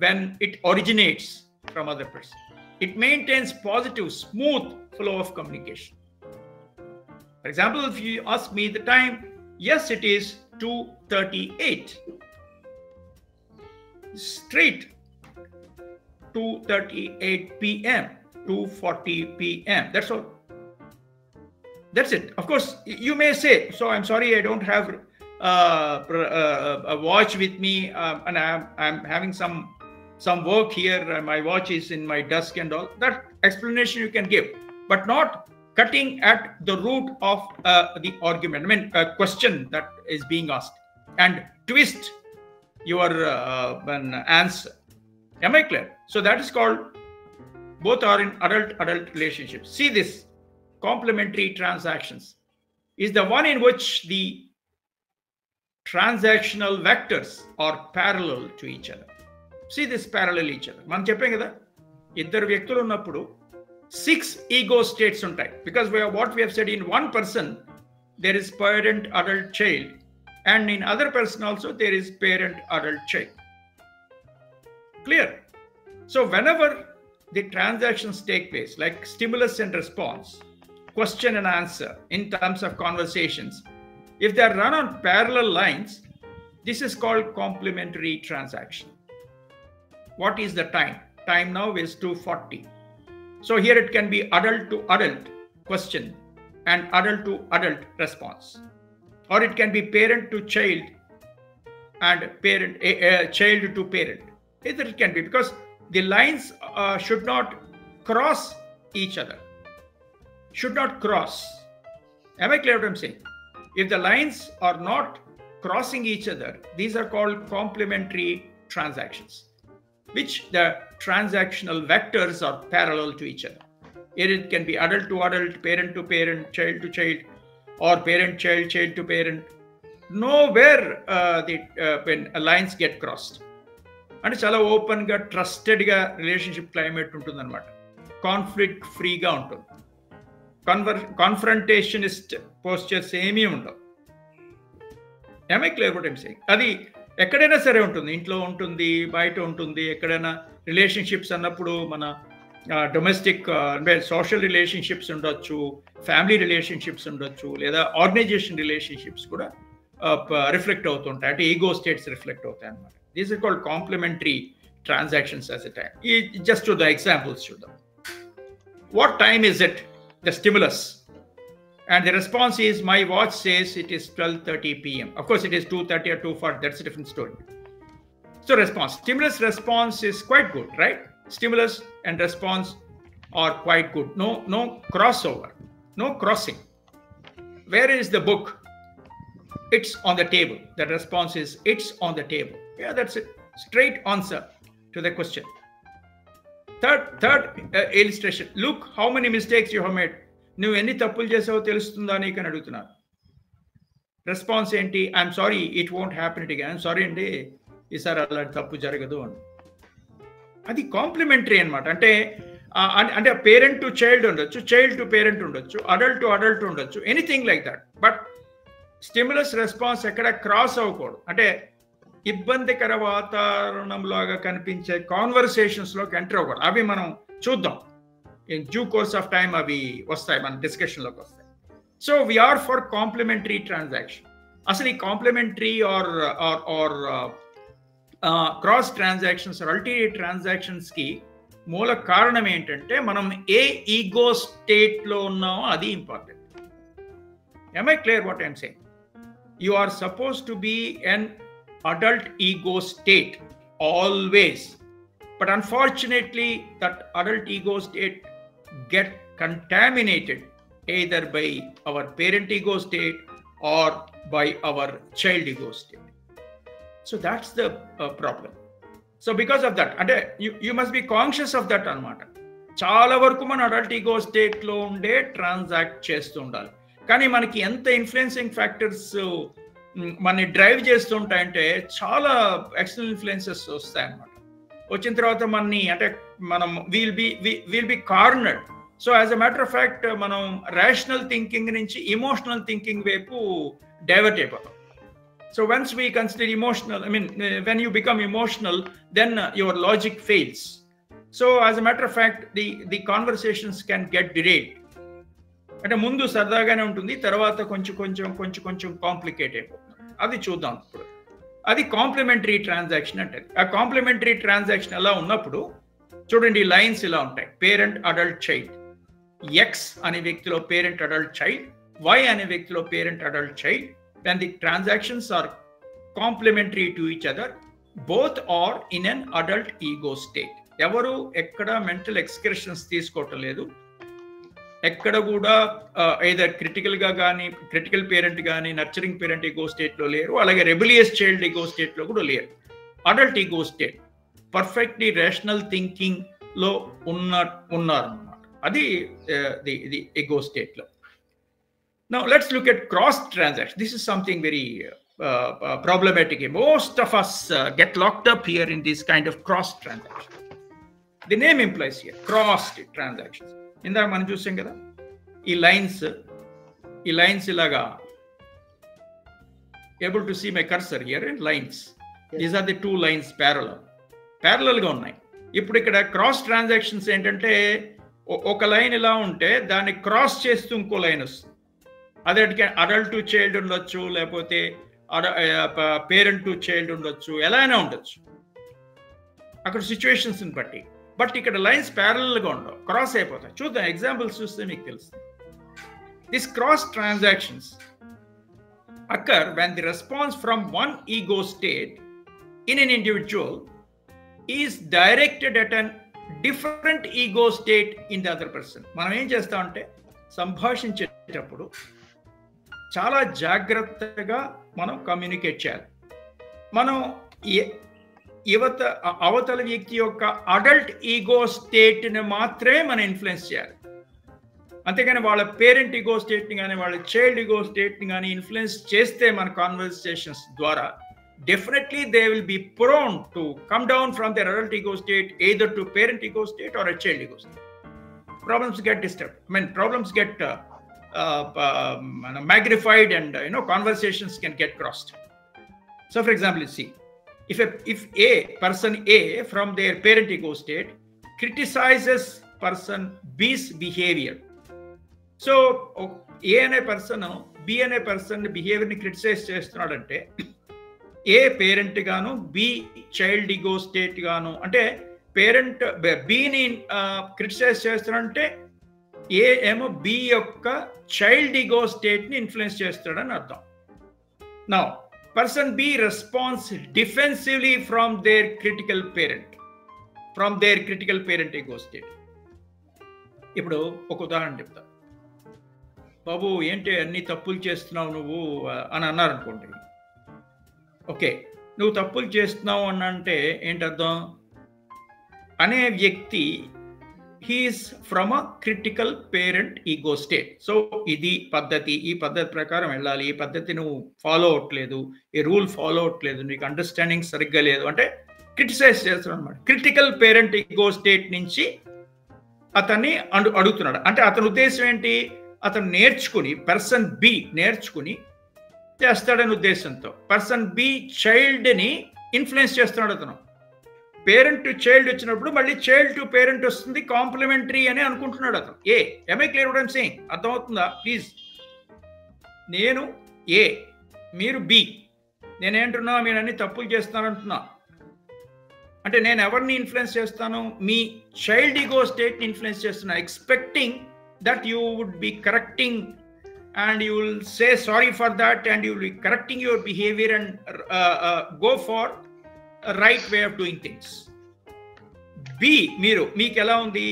when it originates from other person. It maintains positive, smooth flow of communication. For example, if you ask me the time, yes, it is 2:38. Straight 2:38 p.m. 2:40 p.m. That's all. That's it. Of course, you may say, so I'm sorry, I don't have a watch with me, and I'm having some work here. My watch is in my desk and all. That explanation you can give, but not cutting at the root of the argument. I mean, a question that is being asked, and twist your answer. Am I clear? So that is called, both are in adult relationships. See, this complementary transactions is the one in which the transactional vectors are parallel to each other. See this parallel each other. మనం చెప్పాం కదా, ఇద్దరు వ్యక్తులు ఉన్నప్పుడు 6 ego states ఉంటాయి. Because what we have said, in one person there is parent, adult, child, and in other person also there is parent, adult, child. Clear? So whenever the transactions take place, like stimulus and response, question and answer in terms of conversations, if they are run on parallel lines, this is called complementary transaction. What is the time? Time now is 2:40. So here it can be adult to adult question and adult to adult response, or it can be parent to child and child to parent. Either it can be, because the lines should not cross each other. Should not cross. Am I clear what I'm saying? If the lines are not crossing each other, these are called complementary transactions, which the transactional vectors are parallel to each other. Here it can be adult to adult, parent to parent, child to child, or parent, child, child to parent. Nowhere when lines get crossed. అంటే చాలా ఓపెన్గా, ట్రస్టెడ్గా relationship climate ఉంటుంది అనమాట. Conflict ఫ్రీగా ఉంటుంది. కాన్ఫ్రంటేషనిస్ట్ postures ఏమీ ఉండవు. ఏమై క్లియర్ వాట్ ఐమ్ సేయింగ్? అది ఎక్కడైనా సరే ఉంటుంది, ఇంట్లో ఉంటుంది, బయట ఉంటుంది. ఎక్కడైనా రిలేషన్షిప్స్ అన్నప్పుడు మన డొమెస్టిక్ అంటే సోషల్ రిలేషన్షిప్స్ ఉండొచ్చు, ఫ్యామిలీ రిలేషన్షిప్స్ ఉండొచ్చు, లేదా ఆర్గనైజేషన్ రిలేషన్షిప్స్ కూడా రిఫ్లెక్ట్ అవుతుంటాయి. అంటే ఈగో స్టేట్స్ రిఫ్లెక్ట్ అవుతాయి అన్నమాట. These are called complementary transactions as a time. Just to the examples, what time is it? The stimulus, and the response is, my watch says it is 12:30 p.m. Of course, it is 2:30 or 2:40. That's a different story. So response, stimulus response is quite good, right? Stimulus and response are quite good. No crossover, no crossing. Where is the book? It's on the table. The response is, it's on the table. Yeah, that's it. Straight answer to the question. Third illustration. Look how many mistakes you have made. నువ్వు ఎన్ని తప్పులు చేసావో తెలుస్తుందా నీకు అని అడుగుతున్నారు. Response ఏంటి? I'm sorry, it won't happen it again. I'm sorry అండి, ఈసారి అలాంటి తప్పు జరగదు అని. అది కాంప్లిమెంటరీ అనమాట. అంటే పేరెంట్ టు చైల్డ్ ఉండొచ్చు, చైల్డ్ టు పేరెంట్ ఉండొచ్చు, అడల్ట్ టు అడల్ట్ ఉండొచ్చు, anything like that. But stimulus response ఎక్కడ క్రాస్ అవ్వకూడదు. అంటే ఇబ్బందికర వాతావరణంలాగా కనిపించే కాన్వర్సేషన్స్లోకి ఎంటర్ అవ్వకూడదు. అవి మనం చూద్దాం, in due course of time అవి వస్తాయి, మన డిస్కషన్లోకి వస్తాయి. So we are for complementary transaction. అసలు ఈ complementary or cross transactions or ulterior ట్రాన్సాక్షన్స్కి మూల కారణం ఏంటంటే మనం ఏ ఈగో స్టేట్లో ఉన్నామో అది important. Am I clear what I'm saying? You are supposed to be an adult ego state always, but unfortunately that adult ego state get contaminated either by our parent ego state or by our child ego state. So that's the problem. So because of that, and you must be conscious of that anamata. చాలా వరకు మన adult ego స్టేట్లో ఉండే transact చేస్తూ ఉండాలి. కానీ మనకి ఎంత ఇన్ఫ్లుయెన్సింగ్ ఫ్యాక్టర్స్ మనని డ్రైవ్ చేస్తుంటాయంటే చాలా ఎక్స్టర్నల్ ఇన్ఫ్లుయెన్సెస్ వస్తాయన్నమాట. వచ్చిన తర్వాత మనం will be cornered. So as a matter of fact మనం రేషనల్ థింకింగ్ నుంచి ఇమోషనల్ థింకింగ్ వైపు డైవర్ట్ అయిపోతాం. So once we consider emotional, when you become emotional, then your logic fails. So as a matter of fact, the conversations can get derailed. అంటే ముందు సరదాగానే ఉంటుంది, తర్వాత కొంచెం complicate అయిపోతుంది. అది చూద్దాం ఇప్పుడు. అది కాంప్లిమెంటరీ ట్రాన్సాక్షన్ అంటే. ఆ కాంప్లిమెంటరీ ట్రాన్సాక్షన్ ఎలా ఉన్నప్పుడు చూడండి, లైన్స్ ఇలా ఉంటాయి: పేరెంట్, అడల్ట్, చైల్డ్. ఎక్స్ అనే వ్యక్తిలో పేరెంట్, అడల్ట్, చైల్డ్. వై అనే వ్యక్తిలో parent, adult, child. When the transactions are complementary to each other, both are in an adult ego state. ఎవరు ఎక్కడ మెంటల్ ఎక్స్క్రెషన్స్ తీసుకోవటం లేదు, ఎక్కడ కూడా either క్రిటికల్గా కానీ, క్రిటికల్ పేరెంట్ కానీ, నర్చరింగ్ పేరెంట్ ఈగో స్టేట్లో లేరు, అలాగే రెబిలియస్ చైల్డ్ ఈగో స్టేట్లో కూడా లేరు. Adult ego state perfectly rational థింకింగ్లో ఉన్నారన్నమాట. అది ది ఈగో స్టేట్లో. Now let's look at cross transaction. This is something very problematic. Most of us get locked up here in this kind of cross transaction. The name implies here cross transactions. ఇందాక మనం చూసాం కదా, ఈ lines ఇలాగా, able to see my cursor here in lines. These are the two lines parallel గా ఉన్నాయి. ఇప్పుడు ఇక్కడ క్రాస్ ట్రాన్సాక్షన్స్ ఏంటంటే, ఒక లైన్ ఇలా ఉంటే దాన్ని క్రాస్ చేస్తూ ఇంకో లైన్ వస్తుంది. అదే అడల్ట్ టు చైల్డ్ ఉండొచ్చు, లేకపోతే పేరెంట్ టు చైల్డ్ ఉండొచ్చు, ఎలా అయినా ఉండొచ్చు అక్కడ సిచ్యువేషన్స్ని బట్టి. బట్ ఇక్కడ లైన్స్ ప్యారలల్గా ఉండవు, క్రాస్ అయిపోతాయి. చూద్దాం, ఎగ్జాంపుల్స్ చూస్తే మీకు తెలుస్తుంది. This cross transactions occur when the response from one ego state in an individual is directed at a different ego state in the other person. మనం ఏం చేస్తామంటే, సంభాషించేటప్పుడు చాలా జాగ్రత్తగా మనం కమ్యూనికేట్ చేయాలి. మనం అవతల వ్యక్తి యొక్క అడల్ట్ ఈగో స్టేట్ని మాత్రమే మనం ఇన్ఫ్లుయెన్స్ చేయాలి. అంతేగాని వాళ్ళ పేరెంట్ ఈగో స్టేట్ని కానీ, వాళ్ళ చైల్డ్ ఈగో స్టేట్ని కానీ ఇన్ఫ్లుయెన్స్ చేస్తే మన కాన్వర్సేషన్స్ ద్వారా definitely they will be prone to come down from their adult ego state either to parent ego state or a child ego state. Problems get disturbed. Problems get magnified, and conversations can get crossed. So for example, you see, if a person A from their parent ego state criticizes person B's behavior, so A ane person B ane person behavior ni criticize చేస్తున్నాడంటే, ఏ parent గాను, B child ego state గాను, అంటే parent బిని criticise చేస్తున్నాడంటే ఏ ఏమో B యొక్క child ego స్టేట్ని influence చేస్తాడని అర్థం. Now person B response defensively from their critical parent ego state. ఇప్పుడు ఒక ఉదాహరణ చెప్తా. బాబు ఏంటి అన్ని తప్పులు చేస్తున్నావు నువ్వు అని అన్నారు అనుకోండి. ఓకే, నువ్వు తప్పులు చేస్తున్నావు అని అంటే ఏంటి అర్థం? అనే వ్యక్తి he is from a critical parent ego state. So ఇది పద్ధతి, ఈ పద్ధతి ప్రకారం వెళ్ళాలి, ఈ పద్ధతి నువ్వు ఫాలో అవట్లేదు, ఈ రూల్ ఫాలో అవట్లేదు, నీకు అండర్స్టాండింగ్ సరిగ్గా లేదు అంటే క్రిటిసైజ్ చేస్తున్నాడు అనమాట. క్రిటికల్ పేరెంట్ ఈగో స్టేట్ నుంచి అతన్ని అడుగుతున్నాడు. అంటే అతని ఉద్దేశం ఏంటి? అతను నేర్చుకుని, పర్సన్ బి నేర్చుకుని చేస్తాడని ఉద్దేశంతో పర్సన్ బి చైల్డ్ని ఇన్ఫ్లుయెన్స్ చేస్తున్నాడు. అతను పేరెంట్ టు చైల్డ్ వచ్చినప్పుడు మళ్ళీ చైల్డ్ టు పేరెంట్ వస్తుంది, కాంప్లిమెంటరీ అని అనుకుంటున్నాడు అతను. am I clear what I'm saying? అర్థమవుతుందా? ప్లీజ్. నేను ఏ, మీరు బి. నేనేంటున్నా, మీరు అన్ని తప్పులు చేస్తానంటున్నా. అంటే నేను ఎవరిని ఇన్ఫ్లుయెన్స్ చేస్తాను? మీ చైల్డ్ ఈగో స్టేట్ని ఇన్ఫ్లుయెన్స్ చేస్తున్నా, expecting that you would be correcting and you will say sorry for that and you will be correcting your behavior and go for a right way of doing things. B, మీకు ఎలా ఉంది?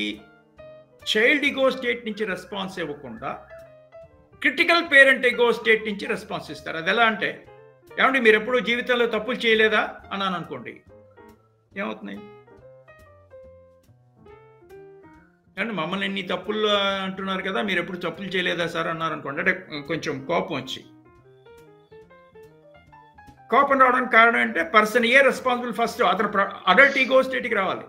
Child ego state నుంచి response ఇవ్వకుండా critical parent ego state నుంచి response ఇస్తారు. అది ఎలా అంటే, ఏమంటే మీరు ఎప్పుడు జీవితంలో తప్పులు చేయలేదా అన్నాను అనుకోండి, ఏమవుతున్నాయి? అండ్ మమ్మల్ని ఎన్ని తప్పులు అంటున్నారు కదా, మీరు ఎప్పుడు తప్పులు చేయలేదా సార్ అన్నారు అనుకోండి, అంటే కొంచెం కోపం వచ్చి. కోపం రావడానికి కారణం అంటే పర్సన్ ఏ రెస్పాన్సిబుల్ ఫస్ట్ అతను అడల్ట్ ఈగో స్టేట్కి రావాలి.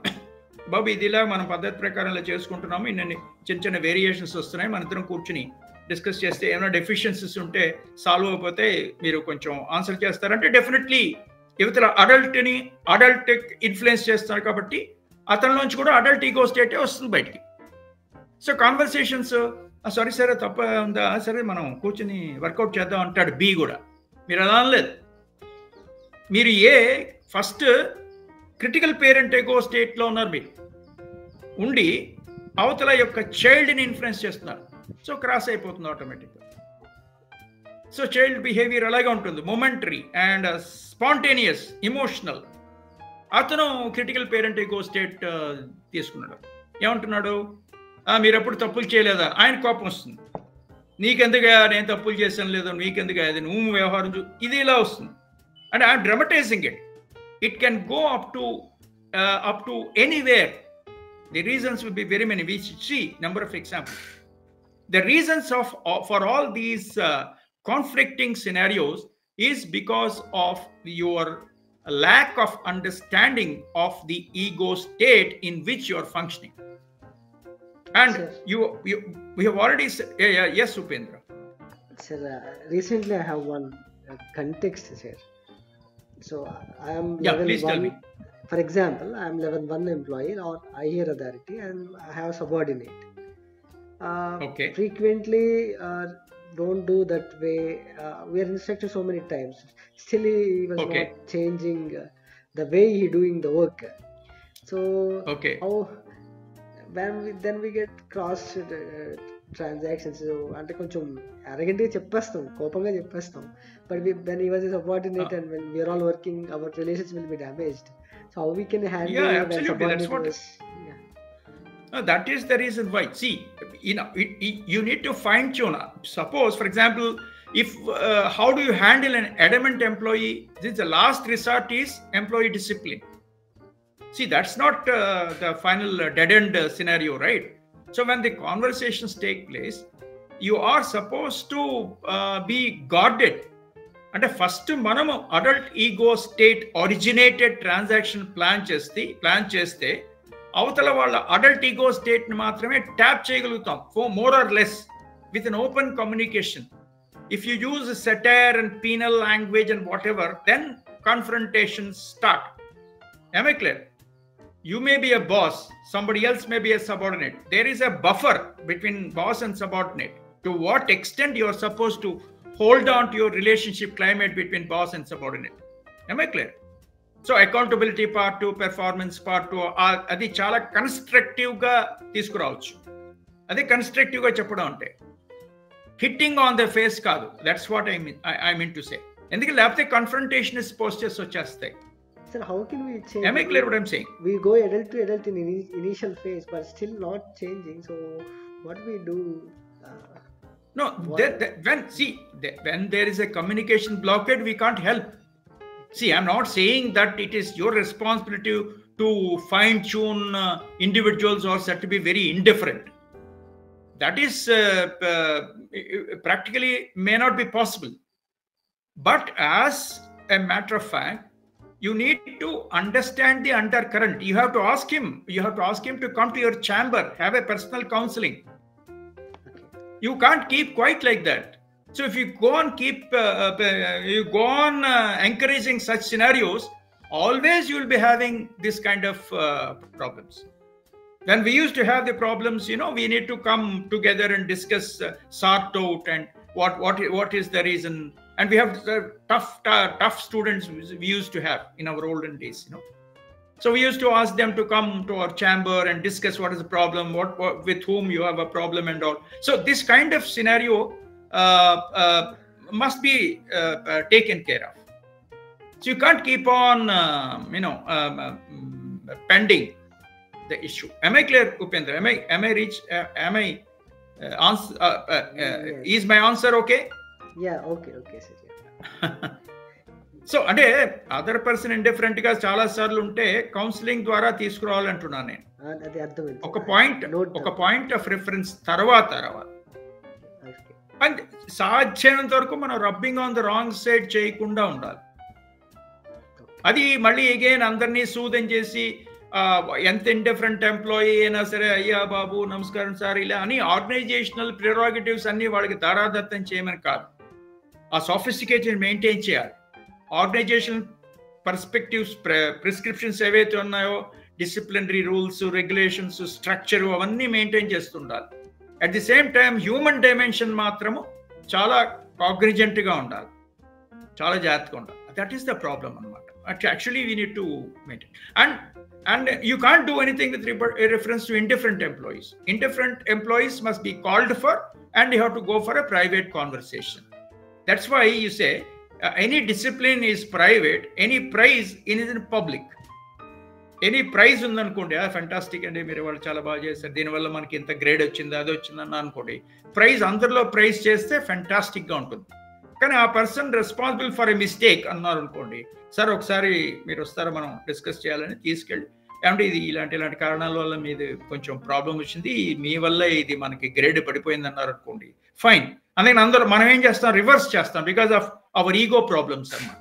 బాబు ఇదిలా మనం పద్ధతి ప్రకారంలో చేసుకుంటున్నాము, ఇన్ని చిన్న చిన్న వేరియేషన్స్ వస్తున్నాయి, మన ఇద్దరం కూర్చుని డిస్కస్ చేస్తే ఏమైనా డెఫిషియన్సీస్ ఉంటే సాల్వ్ అయిపోతే మీరు కొంచెం ఆన్సర్ చేస్తారంటే డెఫినెట్లీ యువతల అడల్ట్ని ఇన్ఫ్లుయెన్స్ చేస్తున్నారు కాబట్టి అతనిలోంచి కూడా అడల్ట్ ఈగో స్టేటే వస్తుంది బయటికి. సో కాన్వర్సేషన్స్, సారీ సరే తప్ప ఉందా, సరే మనం కూర్చొని వర్కౌట్ చేద్దాం అంటాడు బి కూడా. మీరు అలా అనలేదు. మీరు ఫస్ట్ క్రిటికల్ పేరెంట్ ఈగో స్టేట్లో ఉన్నారు, మీరు ఉండి అవతల యొక్క చైల్డ్ని ఇన్ఫ్లుయెన్స్ చేస్తున్నారు. సో క్రాస్ అయిపోతుంది ఆటోమేటిక్గా. సో చైల్డ్ బిహేవియర్ అలాగే ఉంటుంది, మొమెంటరీ అండ్ స్పాంటేనియస్, ఇమోషనల్. అతను క్రిటికల్ పేరెంట్ ఈగో స్టేట్ తీసుకున్నాడు. ఏమంటున్నాడు? మీరు ఎప్పుడు తప్పులు చేయలేదా? ఆయన కోపం వస్తుంది. నీకెందుగా నేను తప్పులు చేసాను లేదు, నీకెందుగా అది నువ్వు వ్యవహారం ఇది ఇలా వస్తుంది. And I'm dramatising it. It can go up to anywhere. The reasons will be very many. We see number of examples. The reasons for all these conflicting scenarios is because of your lack of understanding of the ego state in which you are functioning. And we have already said, yes, Upendra. Sir, recently I have one context here. So I am please tell me. For example, I am level 1 employee or higher authority and I have subordinate. Okay. Frequently don't do that way. We are instructed so many times. Still he was not changing the way he doing the work. So then we get cross transactions. అంటే కొంచెం arrogantly చెప్పేస్తాం, కోపంగా చెప్పేస్తాం. But when he was a subordinate and when we are all working, our relations will be damaged. So how we can handle when subordinate was, No, that is the reason why. See, you need to fine tune. Suppose, for example, if how do you handle an adamant employee? This the last resort is employee discipline. See, that's not the final dead end scenario, right? So when the conversations take place, you are supposed to be guarded. And first మనము adult ego state originated transaction plan చేస్తే అవతల వాళ్ళ adult ego state ని మాత్రమే tap చేయగలుగుతాం, more or less, with an open communication. If you use satire and penal language and whatever, then confrontations start. Am I clear? You may be a boss, somebody else may be a subordinate. There is a buffer between boss and subordinate. To what extent you are supposed to hold on to your relationship climate between boss and subordinate. Am I clear? So accountability part 2, performance part 2, అది చాలా కన్స్ట్రక్టివ్గా తీసుకురావచ్చు. అదే కన్స్ట్రక్టివ్గా చెప్పడం అంటే hitting on the face కాదు. That's what I mean to say. ఎందుకంటే లేకపోతే confrontation posters వచ్చేస్తాయి. Sir, how can we change? Am I clear what I'm saying? We go adult to adult in initial phase, but still not changing. So what we do? No, when there is a communication blockade, we can't help. See, I'm not saying that it is your responsibility to fine tune individuals or said to be very indifferent. That is practically may not be possible. But as a matter of fact, you need to understand the undercurrent. You have to ask him. You have to ask him to come to your chamber, have a personal counseling. You can't keep quiet like that. So if you go on encouraging such scenarios, always you will be having this kind of problems. When we used to have the problems, we need to come together and discuss, sort out, and what is the reason. And we have tough students we used to have in our olden days, So we used to ask them to come to our chamber and discuss what is the problem, what with whom you have a problem and all. So this kind of scenario must be taken care of. So you can't keep on, pending the issue. Am I clear, Upendra? Is my answer okay? Yeah, okay, sir. So అంటే other person indifferent గా చాలా సార్లు ఉంటే counselling ద్వారా తీసుకురావాలంటున్నాను నేను. అది అర్థమైంది. ఒక పాయింట్ ఆఫ్ రిఫరెన్స్ తర్వాత అండ్ సాధ్యమైనంత వరకు మనం rubbing on the wrong side చేయకుండా ఉండాలి. అది మళ్ళీ అగైన్ అందరినీ సూదం చేసి ఎంత ఇండిఫరెంట్ ఎంప్లాయీ అయినా సరే, అయ్యా బాబు నమస్కారం సార్ ఇలా అని ఆర్గనైజేషనల్ ప్రిరోగేటివ్స్ అన్ని వాళ్ళకి దారాదత్తం చేయమని కాదు. ఆ సోఫిస్టికేషన్ మెయింటైన్ చేయాలి. ఆర్గనైజేషన్ పర్స్పెక్టివ్స్, ప్రిస్క్రిప్షన్స్ ఏవైతే ఉన్నాయో, డిసిప్లినరీ రూల్స్, రెగ్యులేషన్స్, స్ట్రక్చర్ అవన్నీ మెయింటైన్ చేస్తుండాలి. At the same time human dimension మాత్రము చాలా కాగ్నిజెంట్గా ఉండాలి, చాలా జాగ్రత్తగా ఉండాలి. దట్ ఈస్ ద ప్రాబ్లం అనమాట. Actually we need to maintain, and you can't do anything with reference to indifferent employees. Indifferent employees must be called for, and you have to go for a private conversation. That's why you say any discipline is private, any prize is in public. Any prize ఉందనుకోండి, fantastic అండి, మీరు వాళ్ళు చాలా బాగా చేస్తారు, దీనివల్ల మనకి ఇంత గ్రేడ్ వచ్చింది, అది వచ్చిందన్న అనుకోండి, ప్రైజ్ అందరిలో ప్రైజ్ చేస్తే ఫ్యాంటాస్టిక్గా ఉంటుంది. కానీ ఆ person responsible for a mistake అన్నారు అనుకోండి, సార్ ఒకసారి మీరు వస్తారా మనం డిస్కస్ చేయాలని తీసుకెళ్ళి, ఏమంటే ఇది ఇలాంటి కారణాల వల్ల మీది కొంచెం ప్రాబ్లం వచ్చింది, మీ వల్ల ఇది మనకి గ్రేడ్ పడిపోయింది అన్నారు అనుకోండి, ఫైన్. అందుకని అందరూ మనం ఏం చేస్తాం, రివర్స్ చేస్తాం, because of our ego problems అన్నమాట.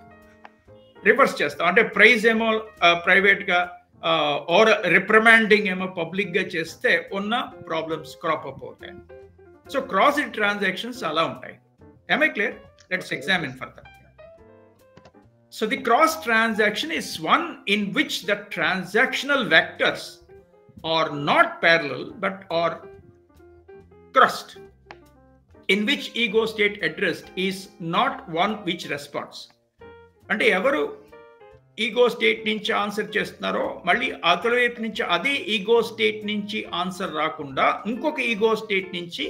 రివర్స్ చేస్తాం అంటే ప్రైజ్ ఏమో ప్రైవేట్గా ఆర్ రిప్రమాండింగ్ ఏమో పబ్లిక్గా చేస్తే ఉన్న ప్రాబ్లమ్స్ క్రాప్ అప్ అవుతాయి. సో క్రాస్ ట్రాన్సాక్షన్స్ అలా ఉంటాయి. Am I clear? Let's examine further. So the cross transaction is one in which the transactional vectors are not parallel but are crossed, in which ego state addressed is not one which responds. అంటే ఎవరు ego state నుంచి answer చేస్తున్నారో మళ్ళీ అతడి వైపు నుంచి అదే ego state నుంచి ఆన్సర్ రాకుండా ఇంకొక ఈగో స్టేట్ నుంచి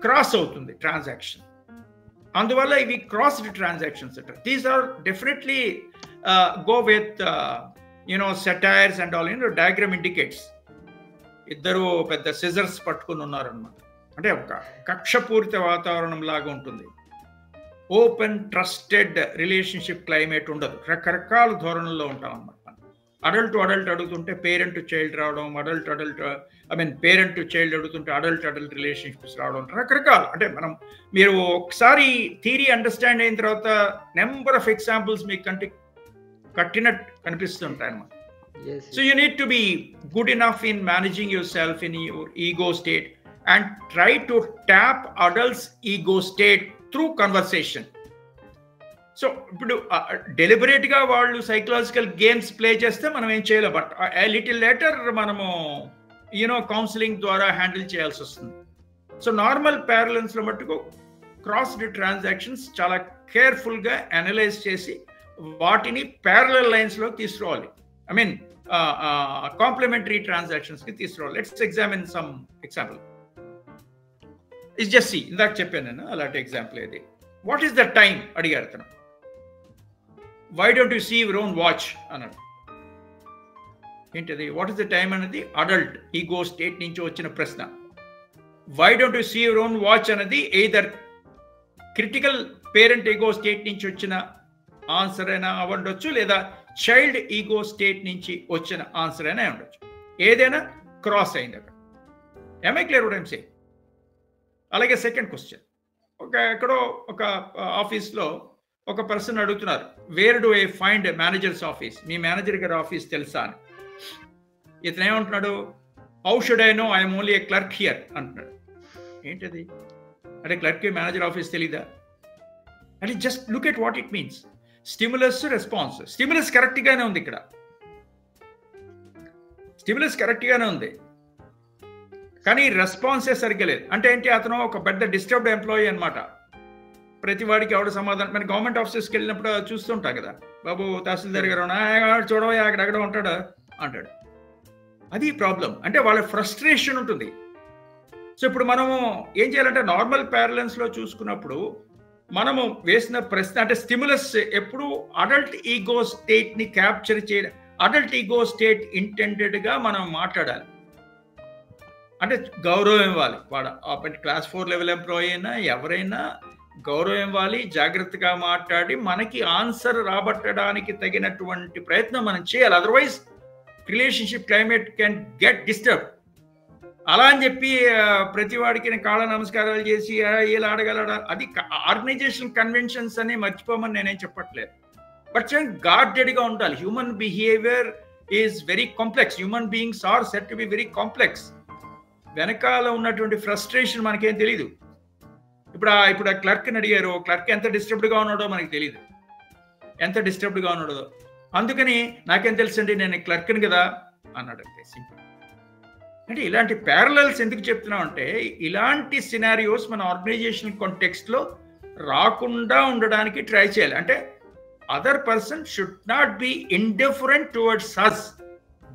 క్రాస్ అవుతుంది ట్రాన్సాక్షన్. అందువల్ల ఇవి క్రాస్డ్ ట్రాన్సాక్షన్స్ అంటారు. These are definitely go with satires and all. Diagram indicates ఇద్దరు పెద్ద సిజర్స్ పట్టుకుని ఉన్నారనమాట. అంటే ఒక కక్షపూరిత వాతావరణం లాగా ఉంటుంది. ఓపెన్ ట్రస్టెడ్ రిలేషన్షిప్ క్లైమేట్ ఉండదు. రకరకాల ధోరణుల్లో ఉంటాం అన్నమాట. అడల్ట్ అడుగుతుంటే పేరెంట్ టు చైల్డ్ రావడం, పేరెంట్ టు చైల్డ్ అడుగుతుంటే అడల్ట్ రిలేషన్షిప్స్ రావడం, రకరకాలు. అంటే మీరు ఒకసారి థియరీ అండర్స్టాండ్ అయిన తర్వాత నెంబర్ ఆఫ్ ఎగ్జాంపుల్స్ మీకు కట్టినట్టు కనిపిస్తుంటాయి అన్నమాట. So you need to be good enough in managing your self in your ego state and try to tap adults ego state through conversation. So ఇప్పుడు డెలిబరేట్గా వాళ్ళు సైకలాజికల్ గేమ్స్ ప్లే చేస్తే మనం ఏం చేయలేం. బట్ లిటిల్ లేటర్ మనము counselling ద్వారా handle చేయాల్సి వస్తుంది. సో నార్మల్ ప్యారలెన్స్లో మట్టుకు క్రాస్డ్ ట్రాన్సాక్షన్స్ చాలా కేర్ఫుల్గా అనలైజ్ చేసి వాటిని ప్యారలల్ లైన్స్లో తీసుకురావాలి. కాంప్లిమెంటరీ ట్రాన్సాక్షన్స్కి తీసుకురావాలి. Let's examine some example. It's just see, ఇందాక చెప్పాను నేను అలాంటి ఎగ్జాంపుల్ ఏది. వాట్ ఈస్ ద టైం అడిగారు తను. Why don't you see your own watch అన్నాడు. ఏంటది వాట్ ఈస్ ద టైం అనేది అడల్ట్ ఈగో స్టేట్ నుంచి వచ్చిన ప్రశ్న. Why don't you see your own watch అనేది either critical parent ego state నుంచి వచ్చిన ఆన్సర్ అయినా అవ్వండొచ్చు, లేదా చైల్డ్ ఈగో స్టేట్ నుంచి వచ్చిన ఆన్సర్ అయినా ఉండొచ్చు. ఏదైనా క్రాస్ అయింది అక్కడ. am I clear what I'm saying? అలాగే సెకండ్ క్వశ్చన్, ఎక్కడో ఒక ఆఫీస్లో ఒక పర్సన్ అడుగుతున్నారు, wear do I find managers office, me manager గారి ఆఫీస్ తెలుసా అని. ఇతను ఏమంటున్నాడు, how should I know I'm only a clerk here అంటున్నాడు. ఏంటది అంటే క్లర్క్ మేనేజర్ ఆఫీస్ తెలీదా అంటే? Just look at what it means. Stimulus, response. Stimulus కరెక్ట్గానే ఉంది ఇక్కడ, స్టిమ్యులస్ కరెక్ట్గానే ఉంది, కానీ రెస్పాన్సే సరిగ్గా లేదు. అంటే ఏంటి, అతను ఒక పెద్ద డిస్టర్బ్డ్ ఎంప్లాయీ అనమాట. ప్రతి వాడికి ఎవడ సమాధానం. మన గవర్నమెంట్ ఆఫీసెస్కి వెళ్ళినప్పుడు చూస్తుంటాం కదా, బాబు తహసీల్దార్ గారు చూడవా అక్కడెక్కడ ఉంటాడు అంటాడు. అది ప్రాబ్లం. అంటే వాళ్ళ ఫ్రస్ట్రేషన్ ఉంటుంది. సో ఇప్పుడు మనము ఏం చేయాలంటే, నార్మల్ ప్యారలెన్స్లో చూసుకున్నప్పుడు మనము వేసిన ప్రశ్న అంటే స్టిమ్యులస్ ఎప్పుడు అడల్ట్ ఈగో స్టేట్ని క్యాప్చర్ చేయడం, అడల్ట్ ఈగో స్టేట్ ఇంటెండెడ్గా మనం మాట్లాడాలి. అంటే గౌరవం ఇవ్వాలి. వాడు క్లాస్ 4 లెవెల్ ఎంప్లాయీ అయినా ఎవరైనా గౌరవం ఇవ్వాలి, జాగ్రత్తగా మాట్లాడి మనకి ఆన్సర్ రాబట్టడానికి తగినటువంటి ప్రయత్నం మనం చేయాలి. Otherwise relationship climate can get disturb. అలా అని చెప్పి ప్రతి వాడికి కాళ్ళ నమస్కారాలు చేసి ఇలా అడగలడా, అది ఆర్గనైజేషన్ కన్వెన్షన్స్ అని మర్చిపోమని నేనేం చెప్పట్లేదు. బట్ గార్డెడ్గా ఉండాలి. Human behaviour is very complex. Human beings are set to be very complex. వెనకాల ఉన్నటువంటి ఫ్రస్ట్రేషన్ మనకేం తెలీదు. ఇప్పుడు ఆ క్లర్క్ని అడిగారు, క్లర్క్ ఎంత డిస్టర్బ్డ్గా ఉన్నాడో మనకి తెలియదు, ఎంత డిస్టర్బ్డ్గా ఉన్నాడో. అందుకని నాకేం తెలుసండి, నేను క్లర్క్ని కదా అన్నాడు. అంతే, సింపుల్. అంటే ఇలాంటి ప్యారలల్స్ ఎందుకు చెప్తున్నాం అంటే, ఇలాంటి సినారియోస్ మన ఆర్గనైజేషన్ కాంటెక్స్ట్లో రాకుండా ఉండడానికి ట్రై చేయాలి. అంటే other person should not be indifferent towards us.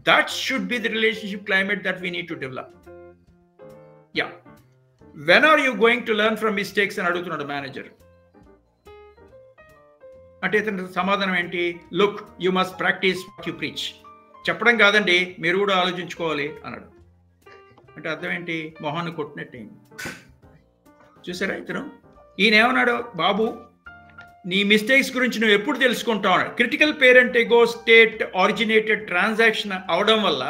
That should be the relationship climate that we need to develop. Yeah. When are you going to learn from mistakes అని అడుగుతున్నాడు manager. అంటే ఇతని సమాధానం ఏంటి, look you must practice what you preach. చెప్పడం కాదండి, మీరు కూడా ఆలోచించుకోవాలి అన్నాడు. అంటే అర్థం ఏంటి, మొహాన్ని కొట్టినట్టు. చూసారా ఇతను, ఈయన ఏమన్నాడు, బాబు నీ మిస్టేక్స్ గురించి నువ్వు ఎప్పుడు తెలుసుకుంటావు అన్నాడు. Critical parent ego state originated transaction అవడం వల్ల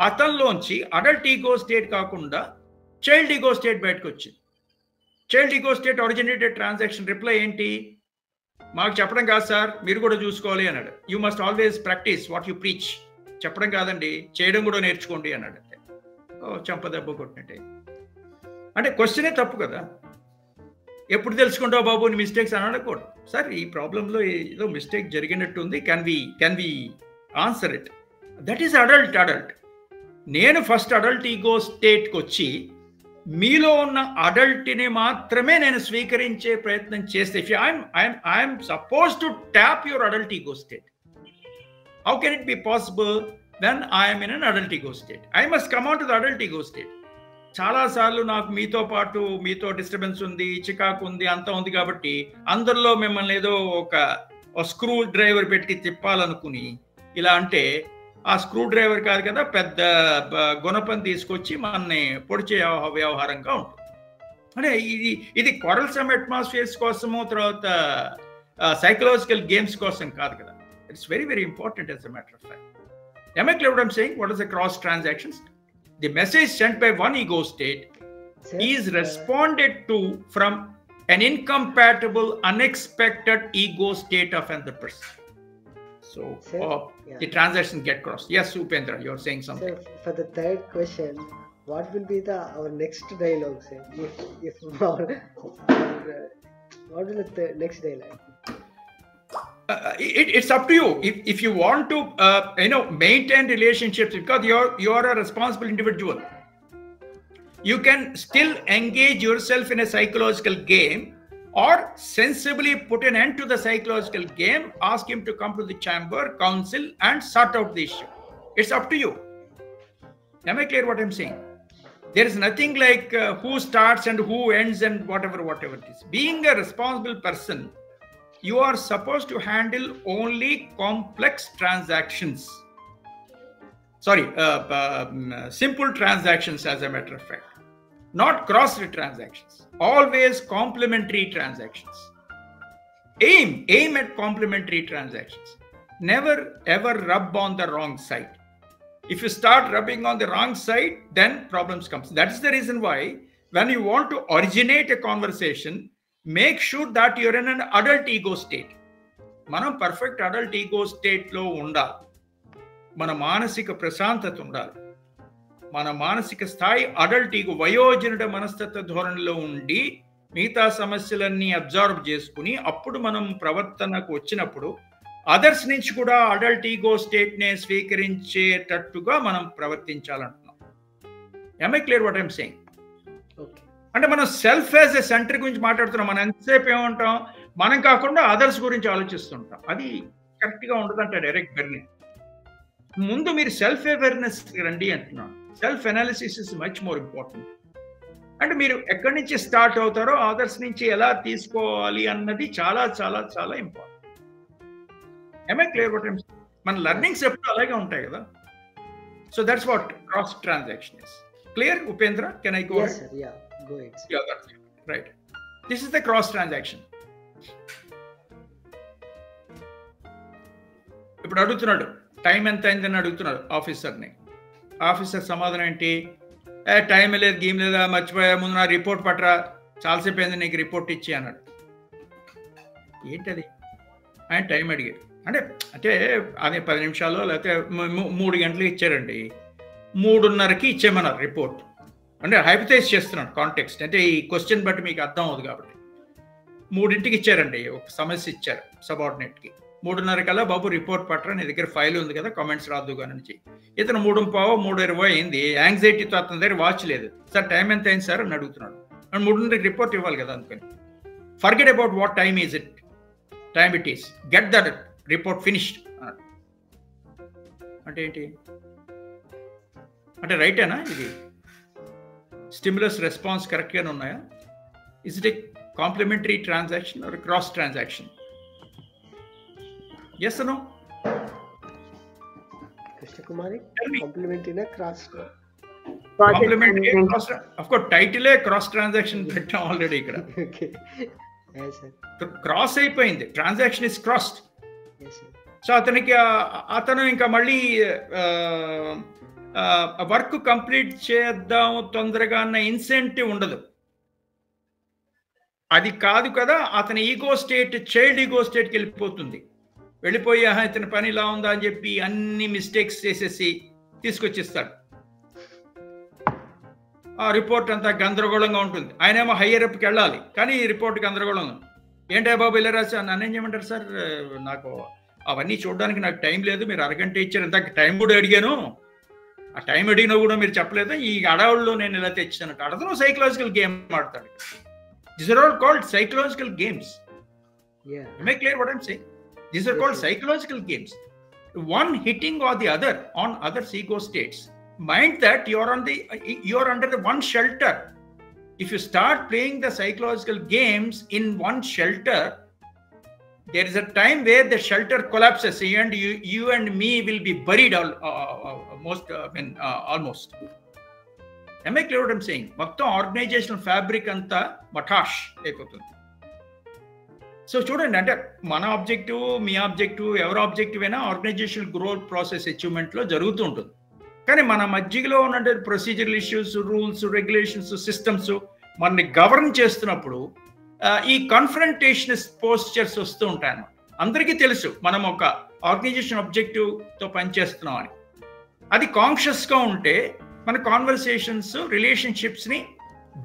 అతనిలోంచి అడల్ట్ ఈగో స్టేట్ కాకుండా చైల్డ్ ఈగో స్టేట్ బయటకు వచ్చింది. Child ego state originated transaction reply ఏంటి, మాకు చెప్పడం కాదు సార్, మీరు కూడా చూసుకోవాలి అన్నాడు. You must always practice what you preach. చెప్పడం కాదండి, చేయడం కూడా నేర్చుకోండి అన్నాడు. అంతే. చంపదెబ్బ కొట్టినట్టే. అంటే క్వశ్చనే తప్పు కదా. ఎప్పుడు తెలుసుకుంటావు బాబు నీ మిస్టేక్స్ అని అడగకూడదు. సార్ ఈ ప్రాబ్లంలో ఏదో మిస్టేక్ జరిగినట్టుంది, can we answer it. That is adult. నేను ఫస్ట్ అడల్ట్ ఈగో స్టేట్కి వచ్చి మీలో ఉన్న అడల్ట్ని మాత్రమే నేను స్వీకరించే ప్రయత్నం చేస్తే, if I'm suppose to tap your adult ego state, how can it be possible when I'm in an adult ego state? I must come out to the adult ego state. చాలాసార్లు నాకు మీతో డిస్టర్బెన్స్ ఉంది, చికాకు ఉంది, అంతా ఉంది కాబట్టి అందరిలో మిమ్మల్ని ఏదో ఒక స్క్రూ డ్రైవర్ పెట్టి తిప్పాలనుకుని ఇలా అంటే, ఆ స్క్రూ డ్రైవర్ కాదు కదా, పెద్ద గుణపం తీసుకొచ్చి మనని పొడిచే వ్యవహారంగా ఉంటుంది. అంటే ఇది క్వారల్సమ్ అట్మాస్ఫియర్స్ కోసము, తర్వాత సైకలాజికల్ గేమ్స్ కోసం కాదు కదా. It's very very important as a matter of fact. Am I clear what I'm saying? What is the cross transactions? The message sent by one ego state is responded to from an incompatible, unexpected ego state of another person. So the transactions get crossed. Yes, Upendra, you're saying something. So for the third question, what will be our next dialogue? Sir? What will the next dialogue? It's up to you. If you want to maintain relationships, because you're a responsible individual, you can still engage yourself in a psychological game, or sensibly put an end to the psychological game, ask him to come to the chamber, counsel, and sort out the issue. It's up to you. Am I clear what I'm saying? There is nothing like who starts and who ends and whatever it is. Being a responsible person, you are supposed to handle only complex transactions. Simple transactions, as a matter of fact. Not cross-red transactions. Always complementary transactions. Aim at complementary transactions. never ever rub on the wrong side. If you start rubbing on the wrong side, then problems comes. That's the reason why when you want to originate a conversation, make sure that you're in an adult ego state. మనం perfect adult ego స్టేట్లో ఉండాలి. మన మానసిక ప్రశాంతత ఉండాలి. మన మానసిక స్థాయి అడల్ట్ ఈగో వయోజనుడ మనస్తత్వ ధోరణిలో ఉండి మిగతా సమస్యలన్నీ అబ్జర్వ్ చేసుకుని అప్పుడు మనం ప్రవర్తనకు వచ్చినప్పుడు అదర్స్ నుంచి కూడా అడల్ట్ ఈగో స్టేట్నే స్వీకరించేటట్టుగా మనం ప్రవర్తించాలంటున్నాం. am I clear what I'm saying? అంటే మనం సెల్ఫ్ యాజ్ ఎ సెంటర్ గురించి మాట్లాడుతున్నాం. మనం ఎంతసేపు ఏమంటాం, మనం కాకుండా అదర్స్ గురించి ఆలోచిస్తుంటాం. అది కరెక్ట్గా ఉండదంట డైరెక్ట్ బెర్నింగ్. ముందు మీరు సెల్ఫ్ అవేర్నెస్ రండి అంటున్నాను. Self analysis is much more important. అంటే మీరు ఎక్కడి నుంచి స్టార్ట్ అవుతారో అదర్స్ నుంచి ఎలా తీసుకోవాలి అన్నది చాలా చాలా చాలా important. am I clear what I'm saying? మన లెర్నింగ్స్ ఎప్పుడు అలాగే ఉంటాయి కదా. So that's what cross transaction is. Clear Upendra? Can I go? Yes, sir. Yeah, go ahead, sir. Yeah, that's it. Right. This is the cross transaction. ఇప్పుడు అడుగుతున్నాడు, time ఎంత అయిందని అడుగుతున్నాడు ఆఫీసర్ని. ఆఫీసర్ సమాధానం ఏంటి? టైం లేదు, గేమ్ లేదా, మర్చిపోయా, ముందు నా రిపోర్ట్ పట్టరా, చాలాసేపు అయింది నీకు రిపోర్ట్ ఇచ్చి అన్నాడు. ఏంటది? ఆయన టైం అడిగాడు. అంటే అంటే అది 10 నిమిషాలు లేకపోతే 3 గంటలు ఇచ్చారండి. 3:30కి ఇచ్చేయమన్నారు రిపోర్ట్. అంటే హైపోథైజ్ చేస్తున్నాడు కాంటెక్స్ట్, అంటే ఈ క్వశ్చన్ బట్టి మీకు అర్థం అవుతుంది కాబట్టి. 3ంటికి ఇచ్చారండి, ఒక సమస్య ఇచ్చారు సబార్డినేట్కి. 3:30 బాబు రిపోర్ట్ పట్టరా, నీ దగ్గర ఫైల్ ఉంది కదా, కామెంట్స్ రాదు కానీ నుంచి. ఇతను 3:15, 3:20 అయింది. యాంగ్జైటీతో అతని దగ్గర వాచ్ లేదు. సార్ టైం ఎంత అయింది సార్ అని అడుగుతున్నాడు. 3:30కి రిపోర్ట్ ఇవ్వాలి కదా అందుకని. Forget about what time is it, time it is, get that report finished అన్నాడు. అంటే ఏంటి అంటే రైటేనా ఇది? స్టిమ్యులస్ రెస్పాన్స్ కరెక్ట్గానే ఉన్నాయా? Is it a complementary transaction or cross transaction? Yes no? Krishnakumari, complementary నా cross? Complementary, cross. Of course టైటిలే cross transaction పెట్టాం ఆల్రెడీ ఇక్కడ. Okay, yes sir. క్రాస్ అయిపోయింది, transaction is crossed. Yes sir. So అతను ఇంకా మళ్ళీ వర్క్ కంప్లీట్ చేద్దాం తొందరగా అన్న ఇన్సెంటివ్ ఉండదు. అది కాదు కదా, అతని ఈగో స్టేట్ చైల్డ్ ఈగో స్టేట్కి వెళ్ళిపోతుంది. వెళ్ళిపోయి ఇతని పని ఇలా ఉందా అని చెప్పి అన్ని మిస్టేక్స్ చేసేసి తీసుకొచ్చిస్తాడు. ఆ రిపోర్ట్ అంతా గందరగోళంగా ఉంటుంది. ఆయనేమో హయ్యర్ అప్కి వెళ్ళాలి, కానీ ఈ రిపోర్ట్ గందరగోళంగా ఉంది. ఏంటో బాబు ఇలా రాసి నన్నేం చేయమంటారు సార్, నాకు అవన్నీ చూడడానికి నాకు టైం లేదు, మీరు అరగంట ఇచ్చారు, ఇంతకు టైం కూడా అడిగాను, ఆ టైం అడిగినా కూడా మీరు చెప్పలేదు, ఈ అడవుల్లో నేను ఇలా తెచ్చానంట. అడతను సైకలాజికల్ గేమ్ ఆడతాడు. These are all called psychological games. Yeah. Am I clear what I'm saying? These are called psychological games. One hitting or the other on other's ego states. Mind that you're under the one shelter. If you start playing the psychological games in one shelter, there is a time where the shelter collapses and you and me will be buried almost. Am I clear what I'm saying? మొత్తం organisational fabric అంతా మఠాష్ అయిపోతుంది. So చూడండి, అంటే మన objective, మీ objective, ఎవరి objective అయినా organisational growth process అచీవ్మెంట్లో జరుగుతూ ఉంటుంది. కానీ మన మధ్యలో ఉన్న procedural issues, rules, regulations, systems మనని గవర్న్ చేస్తున్నప్పుడు ఈ కన్ఫ్రంటేషనల్ పోస్చర్స్ వస్తూ ఉంటాయి అన్నమాట. అందరికీ తెలుసు మనం ఒక ఆర్గనైజేషన్ ఆబ్జెక్టివ్తో పనిచేస్తున్నాం అని. అది కాన్షియస్గా ఉంటే మన కాన్వర్సేషన్స్, రిలేషన్షిప్స్ని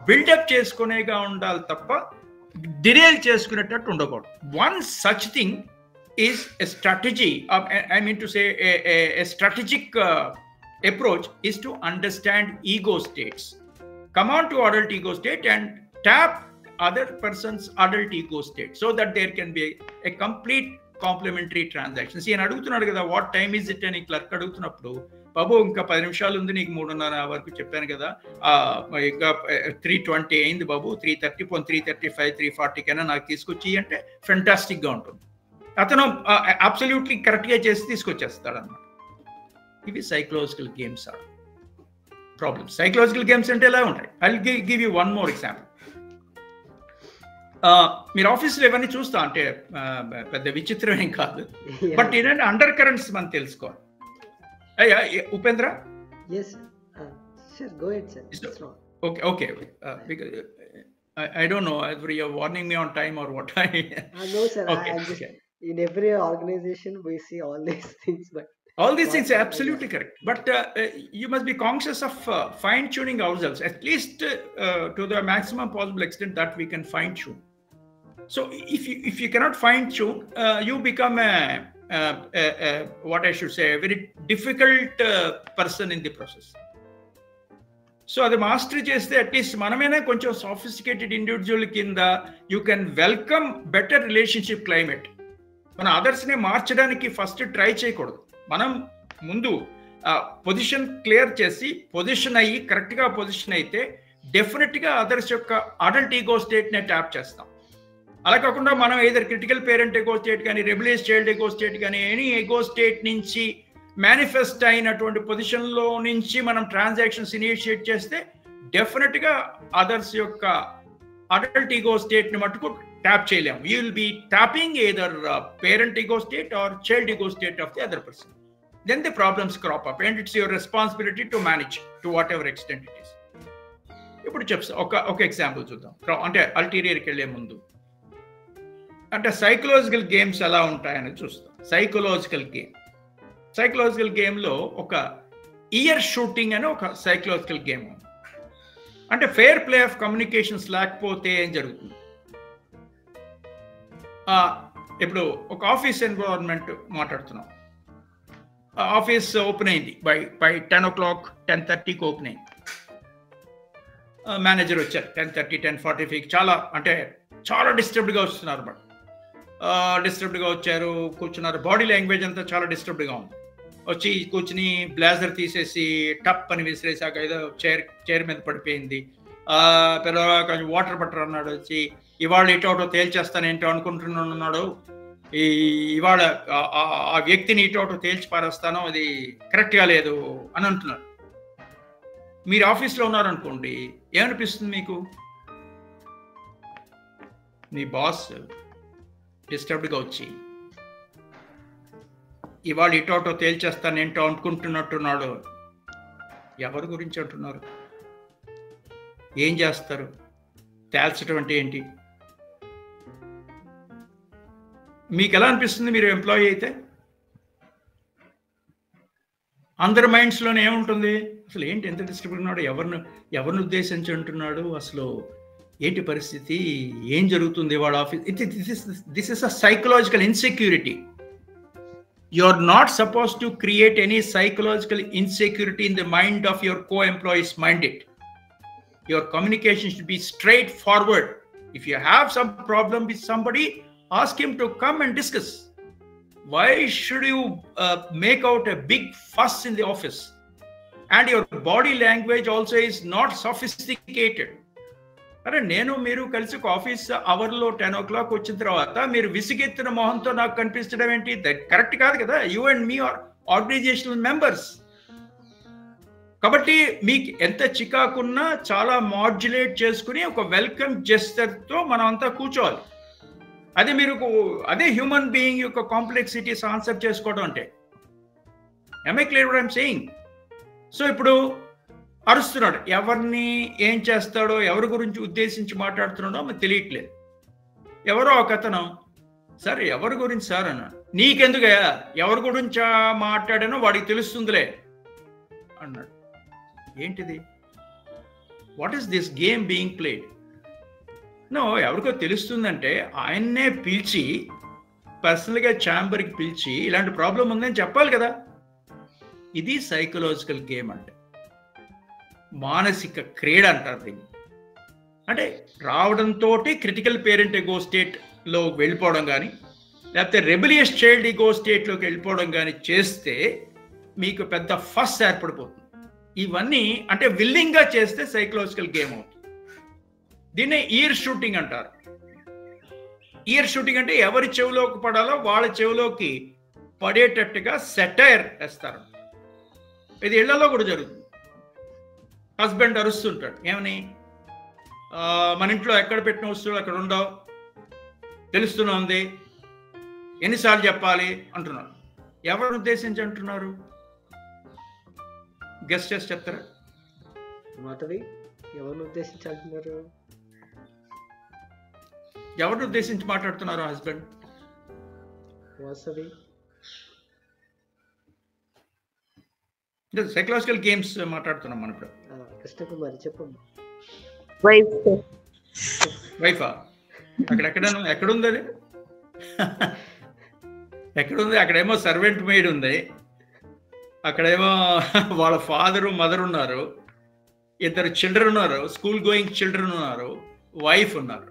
బిల్డప్ చేసుకునేగా ఉండాలి తప్ప డిరేల్ చేసుకునేటట్టు ఉండకూడదు. One such thing is a strategy, I mean to say a strategic approach is to understand ego states. Come on to adult ego state and tap other person's adult ego state so that there can be a complete complementary transaction. ఈయన అడుగుతున్నాడు కదా, what time is it అని clerk అడుగుతున్నప్పుడు, బాబు ఇంకా 10 నిమిషాలు ఉంది, నీకు 3:30 వరకు చెప్పాను కదా, ఇంకా 3:20 అయింది బాబు, 3:30, 3:35, 3:40 కైనా నాకు తీసుకొచ్చి అంటే ఫెంటాస్టిక్గా ఉంటుంది. అతను అబ్సల్యూట్లీ కరెక్ట్గా చేసి తీసుకొచ్చేస్తాడు అన్నమాట. ఇవి psychological games are problems. Psychological games అంటే ఎలా ఉంటాయి? I will give you one more example. మీరు ఆఫీస్లో ఇవన్నీ చూస్తా అంటే పెద్ద విచిత్రం ఏం కాదు, బట్ ఏంటంటే అండర్ కరెంట్స్ మనం తెలుసుకోవాలి. Upendra, okay, because I don't know whether you're warning me on time or what. No sir, I'm just in every organization we see all these things, but all these things are absolutely correct, but you must be conscious of fine tuning ourselves at least to the maximum possible extent that we can fine tune. So if you cannot fine tune, you become what I should say, a very difficult person in the process. So అది mastery చేస్తే at least మనమైనా కొంచెం sophisticated individual కింద you can welcome better relationship climate. మన అదర్స్ని మార్చడానికి first try చేయకూడదు. మనం ముందు పొజిషన్ క్లియర్ చేసి పొజిషన్ అయ్యి కరెక్ట్గా పొజిషన్ అయితే డెఫినెట్గా అదర్స్ యొక్క అడల్ట్ ఈగో స్టేట్నే ట్యాప్ చేస్తాం. అలా కాకుండా మనం ఏదైనా క్రిటికల్ పేరెంట్ ఎగో స్టేట్ కానీ రెబిలియస్ చైల్డ్ ఎగో స్టేట్ కానీ ఎనీ ఎగో స్టేట్ నుంచి మేనిఫెస్ట్ అయినటువంటి పొజిషన్లో నుంచి మనం ట్రాన్సాక్షన్స్ ఇనిషియేట్ చేస్తే డెఫినెట్గా అదర్స్ యొక్క అడల్ట్ ఈగో స్టేట్ని మటుకు ట్యాప్ చేయలేము. You will be tapping either parent ego state or child ego state of the other person. Then the problems crop up and it's your responsibility to manage to whatever extent it is. ఇప్పుడు ఒక example చూద్దాం. అంటే అల్టీరియర్కి వెళ్ళే ముందు అంటే psychological games ఎలా ఉంటాయని చూస్తాం. సైకలాజికల్ గేమ్లో ఒక ఇయర్ షూటింగ్ అని ఒక సైకలాజికల్ గేమ్. అంటే ఫెయిర్ ప్లే ఆఫ్ కమ్యూనికేషన్స్ లేకపోతే ఏం జరుగుతుంది? ఇప్పుడు ఒక ఆఫీస్ ఎన్విరాన్మెంట్ మాట్లాడుతున్నాం. ఆఫీస్ ఓపెన్ అయింది బై 10 o'clock 10:30కి ఓపెన్ అయింది. మేనేజర్ వచ్చారు 10:30 10:45 చాలా డిస్టర్బ్డ్గా వస్తున్నారు అన్నమాట. డిస్టర్బ్డ్గా వచ్చారు, కూర్చున్నారు. బాడీ లాంగ్వేజ్ అంతా చాలా డిస్టర్బ్డ్గా ఉంది. వచ్చి కూర్చుని బ్లేజర్ తీసేసి టప్ అని విసిరేసాక ఏదో చైర్ మీద పడిపోయింది. కొంచెం వాటర్ బట్టర్ అన్నాడు. వచ్చి ఇవాళ ఇటోటో తేల్చేస్తానేంటో అనుకుంటున్నాడు. ఇవాళ ఆ వ్యక్తిని ఇటోటో తేల్చి పారేస్తాను, అది కరెక్ట్గా లేదు అని అంటున్నాడు. మీరు ఆఫీస్లో ఉన్నారనుకోండి, ఏమనిపిస్తుంది మీకు? మీ బాస్ డిస్టర్బ్డ్గా వచ్చి ఇవాళ ఇటోటో తేల్చేస్తానేంటో అనుకుంటున్నట్టున్నాడు. ఎవరి గురించి అంటున్నారు? ఏం చేస్తారు? తేల్చడం అంటే ఏంటి? మీకు ఎలా అనిపిస్తుంది? మీరు ఎంప్లాయీ అయితే అందరి మైండ్స్లోనే ఏముంటుంది? అసలు ఏంటి, ఎంత డిస్టర్బ్ ఉన్నాడు, ఎవరిని ఉద్దేశించి అంటున్నాడు, అసలు ఏంటి పరిస్థితి, ఏం జరుగుతుంది వాళ్ళ office? This is a psychological insecurity. You are not supposed to create any psychological insecurity in the mind of your co-employees. Mind it. Your communication should be straightforward. If you have some problem with somebody, ask him to come and discuss. Why should you make out a big fuss in the office? And your body language also is not sophisticated. అరే నేను మీరు కలిసి ఒక office అవర్లో 10 o'clock వచ్చిన తర్వాత మీరు విసిగెత్తిన మొహంతో నాకు కనిపించడం ఏంటి? దట్ కరెక్ట్ కాదు కదా. You and me are organisational members. కాబట్టి మీకు ఎంత చికాకున్నా చాలా మాడ్యులేట్ చేసుకుని ఒక వెల్కమ్ జెస్చర్తో మనం అంతా కూర్చోవాలి. అదే హ్యూమన్ బీయింగ్ యొక్క కాంప్లెక్సిటీస్ ఆన్సర్ చేసుకోవడం అంటే. am I clear what I'm saying? So ఇప్పుడు అరుస్తున్నాడు. ఎవరిని ఏం చేస్తాడో, ఎవరి గురించి ఉద్దేశించి మాట్లాడుతున్నాడో మనకు తెలియట్లేదు. ఎవరో ఒక అతను, సార్ ఎవరి గురించి సార్ అన్నాడు. నీకెందుకయ్యా, ఎవరి గురించి మాట్లాడానో వాడికి తెలుస్తుందిలే అన్నాడు. ఏంటిది? What is this game being played? No, ఎవరికో తెలుస్తుందంటే ఆయన్నే పిలిచి పర్సనల్గా ఛాంబర్కి పిలిచి ఇలాంటి ప్రాబ్లం ఉందని చెప్పాలి కదా. ఇది సైకలాజికల్ గేమ్ అంటే, మానసిక క్రీడ అంటారు దీన్ని. అంటే రావడంతో క్రిటికల్ పేరెంట్ ఎగో స్టేట్లో వెళ్ళిపోవడం కానీ, లేకపోతే రెబిలియస్ చైల్డ్ ఈగో స్టేట్లోకి వెళ్ళిపోవడం కానీ చేస్తే మీకు పెద్ద ఫస్ ఏర్పడిపోతుంది. ఇవన్నీ అంటే విల్లింగ్గా చేస్తే సైకలాజికల్ గేమ్ అవుతుంది. దీన్నే ఇయర్ షూటింగ్ అంటారు. ఇయర్ షూటింగ్ అంటే ఎవరి చెవిలోకి పడాలో వాళ్ళ చెవిలోకి పడేటట్టుగా సెటైర్ వేస్తారు. ఇది ఇళ్లలో కూడా జరుగుతుంది. హస్బెండ్ అరుస్తుంటాడు, ఏమని, మన ఇంట్లో ఎక్కడ పెట్టిన వస్తువులు అక్కడ ఉండవు, తెలుస్తుంది, ఎన్నిసార్లు చెప్పాలి అంటున్నారు. ఎవరు ఉద్దేశించి అంటున్నారు? గెస్ట్ చేసి చెప్తారా? మాధవి, ఎవరిని ఉద్దేశించి అంటున్నారు? ఎవరిని ఉద్దేశించి మాట్లాడుతున్నారు? హస్బెండ్. వాసవి. సైకలాజికల్ గేమ్స్ మాట్లాడుతున్నాం మనం ఇప్పుడు. కృష్ణకుమారి చెప్పమ్మా. వైఫా? ఎక్కడుంది అది? ఎక్కడుంది? అక్కడేమో సర్వెంట్ మెయిడ్ ఉంది, అక్కడేమో వాళ్ళ ఫాదరు మదర్ ఉన్నారు, ఇద్దరు చిల్డ్రన్ ఉన్నారు, స్కూల్ గోయింగ్ చిల్డ్రన్ ఉన్నారు, వైఫ్ ఉన్నారు,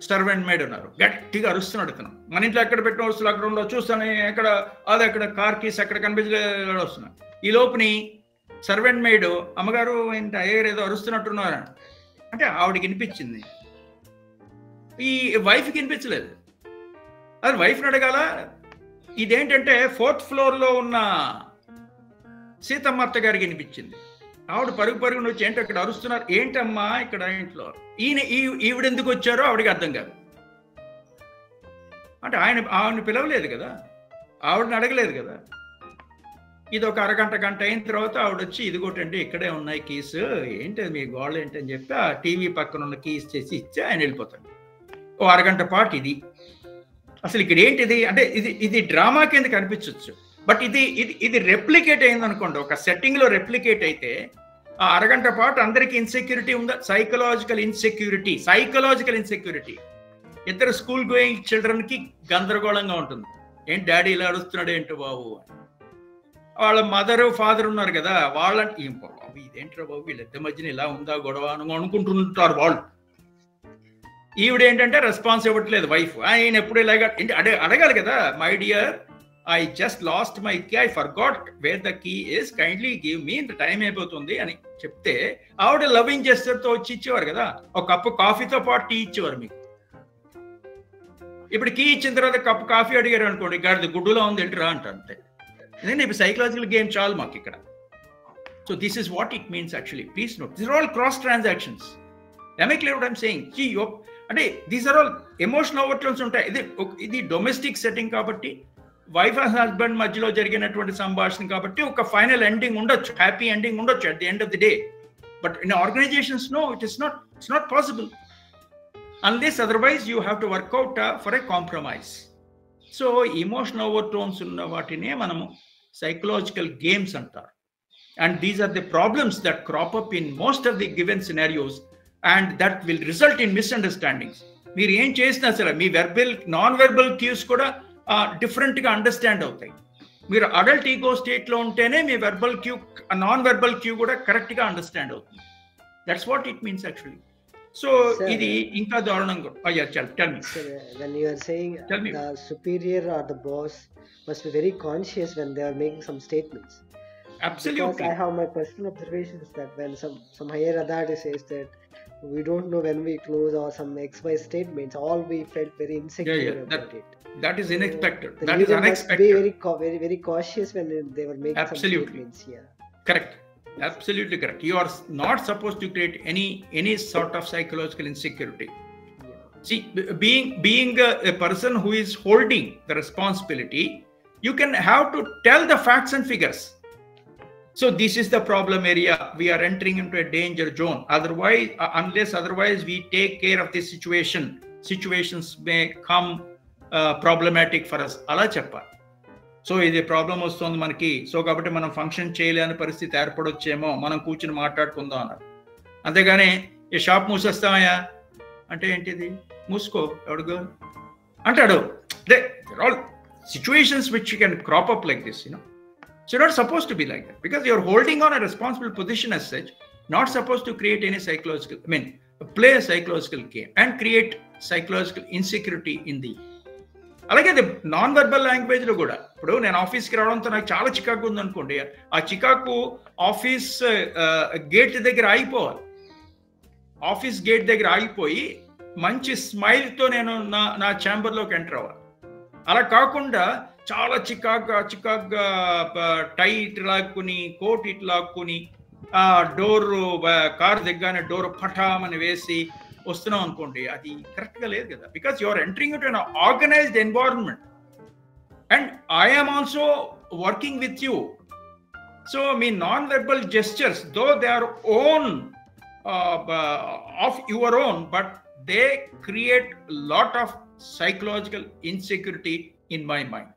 సర్వెంట్ మేడ్ ఉన్నారు. గట్టిగా అరుస్తున్నాడు ఇతను. మన ఇంట్లో ఎక్కడ పెట్టిన వస్తువులు అక్కడ ఉండవు, చూస్తాను ఎక్కడ అది అక్కడ కార్ కీస్ ఎక్కడ కనిపించలేదు వస్తున్నాయి. ఈ లోపుని సర్వెంట్ మేడ్ అమ్మగారు ఏంటి అయ్యారు ఏదో అరుస్తున్నట్టున్నారు అంటే ఆవిడకి వినిపించింది, ఈ వైఫ్కి వినిపించలేదు. అది వైఫ్ని అడగాల. ఇదేంటంటే 4th ఫ్లోర్లో ఉన్న సీతమ్మ అత్త గారికి వినిపించింది. ఆవిడ పరుగున వచ్చి ఏంటి అక్కడ అరుస్తున్నారు, ఏంటమ్మా ఇక్కడ ఇంట్లో, ఈవిడెందుకు వచ్చారో ఆవిడకి అర్థం కాదు. అంటే ఆవిడని పిలవలేదు కదా, ఆవిడని అడగలేదు కదా. ఇది ఒక గంట అయిన తర్వాత ఆవిడ వచ్చి ఇదిగోటండి ఇక్కడే ఉన్నాయి కీస్, ఏంటి మీ గోళ్ళ ఏంటని చెప్పి ఆ టీవీ పక్కన ఉన్న కీస్ చేసి ఇచ్చి ఆయన వెళ్ళిపోతాడు. ఓ అరగంట పాటు ఇది అసలు ఇక్కడ ఏంటిది అంటే ఇది డ్రామా కింద కనిపించవచ్చు. బట్ ఇది రెప్లికేట్ అయింది అనుకోండి, ఒక సెట్టింగ్ లో రెప్లికేట్ అయితే ఆ అరగంట పాటు అందరికి ఇన్సెక్యూరిటీ ఉందా? Psychological insecurity. ఇద్దరు స్కూల్ గోయింగ్ చిల్డ్రన్ కి గందరగోళంగా ఉంటుంది. ఏంటి డాడీ ఇలా అడుస్తున్నాడు ఏంటో బాబు. వాళ్ళ మదరు ఫాదర్ ఉన్నారు కదా, వాళ్ళని ఇదేంటో బాబు వీళ్ళిద్దరి మధ్యన ఇలా ఉందా గొడవ అనుకుంటుంటారు వాళ్ళు. ఈవిడేంటంటే రెస్పాన్స్ ఇవ్వట్లేదు వైఫ్. ఆయన ఎప్పుడు ఇలాగా అడగాలి కదా, my dear I just lost my key, I forgot where the key is, kindly give me, the time అయిపోతుంది అని చెప్తే ఆవిడ లవింగ్ జెస్చర్తో వచ్చి ఇచ్చేవారు కదా. ఒక కప్పు కాఫీతో పాటు టీ ఇచ్చేవారు మీకు. ఇప్పుడు కీ ఇచ్చిన తర్వాత కప్పు కాఫీ అడిగారు అనుకోండి, గాడిది గుడ్డులో ఉంది ఏంటిరా అంట అంతే. ఎందుకంటే ఇప్పుడు సైకలాజికల్ గేమ్ చాలు మాకు ఇక్కడ. So this is what it means actually. Please note, this are all cross transactions. Am I clear what I'm saying? అంటే these are all emotional overtones ఉంటాయి. ఇది డొమెస్టిక్ సెట్టింగ్ కాబట్టి, వైఫ్ అండ్ హస్బెండ్ మధ్యలో జరిగినటువంటి సంభాషణ కాబట్టి ఒక ఫైనల్ ఎండింగ్ ఉండొచ్చు, హ్యాపీ ఎండింగ్ ఉండొచ్చు at the end of the day. But in organisations no, it's not possible unless otherwise you have to work out for a compromise. So emotional overtones ఉన్న వాటినే మనము సైకలాజికల్ గేమ్స్ అంటారు. And these are the problems that crop up in most of the given scenarios and that will result in misunderstandings. మీరు ఏం చేసినా సరే మీ non verbal cues కూడా డిఫరెంట్గా అండర్స్టాండ్ అవుతాయి. మీరు అడల్ట్ ఈగో స్టేట్లో ఉంటేనే మీ verbal cue, non verbal cue కూడా కరెక్ట్గా అండర్స్టాండ్ అవుతుంది. That's what it means actually. So ఇది ఇంకా దారుణంగా. Tell me. Sir, when you are saying the superior or the boss must be very conscious when they are making some statements. Absolutely. Because I have my personal observations that when some higher authority says that we don't know when we close or some XY statements, all we felt very insecure about it. That is unexpected. The That is leader unexpected. must be very cautious when they were making Absolutely. some statements. Yeah. Correct. Absolutely correct. You are not supposed to create any sort of psychological insecurity. Yeah. See, being a person who is holding the responsibility, you can have to tell the facts and figures. So this is the problem area. We are entering into a danger zone. Otherwise, unless we take care of this situation, situations may come problematic for us. Ala cheppa. So ఇది problem వస్తుంది మనకి, so కాబట్టి మనం function చేయలేని పరిస్థితి ఏర్పడొచ్చేమో, మనం కూర్చుని మాట్లాడుకుందాం అన్నారు. అంతేగాని ఈ షాప్ మూసేస్తామయ్యా అంటే ఏంటిది, మూసుకో ఎవడుగో అంటాడు. They all situations which you can crop up like this, you know. So you're not supposed to be like that because you're holding on a responsible position as such, not supposed to create any psychological, play a psychological game and create psychological insecurity in the. అలాగే అది non verbal language లో కూడా. ఇప్పుడు నేను ఆఫీస్కి రావడంతో నాకు చాలా చికాకు ఉందనుకోండి, ఆ చికాకు ఆఫీస్ గేట్ దగ్గర ఆగిపోవాలి. ఆఫీస్ గేట్ దగ్గర ఆగిపోయి మంచి స్మైల్తో నేను నా ఛాంబర్లోకి ఎంటర్ అవ్వాలి. అలా కాకుండా చాలా చికాగ్గా టై ఇటు లాక్కుని, కోట్ ఇటు లాక్కుని, డోర్ కారు దిగ్గానే డోర్ పఠామని వేసి వస్తున్నాం అనుకోండి, అది కరెక్ట్ గా లేదు కదా. Because you are entering in an organised environment and I'm also working with you. So మీ non verbal gestures though they are own of your own, but they create lot of psychological insecurity in my mind.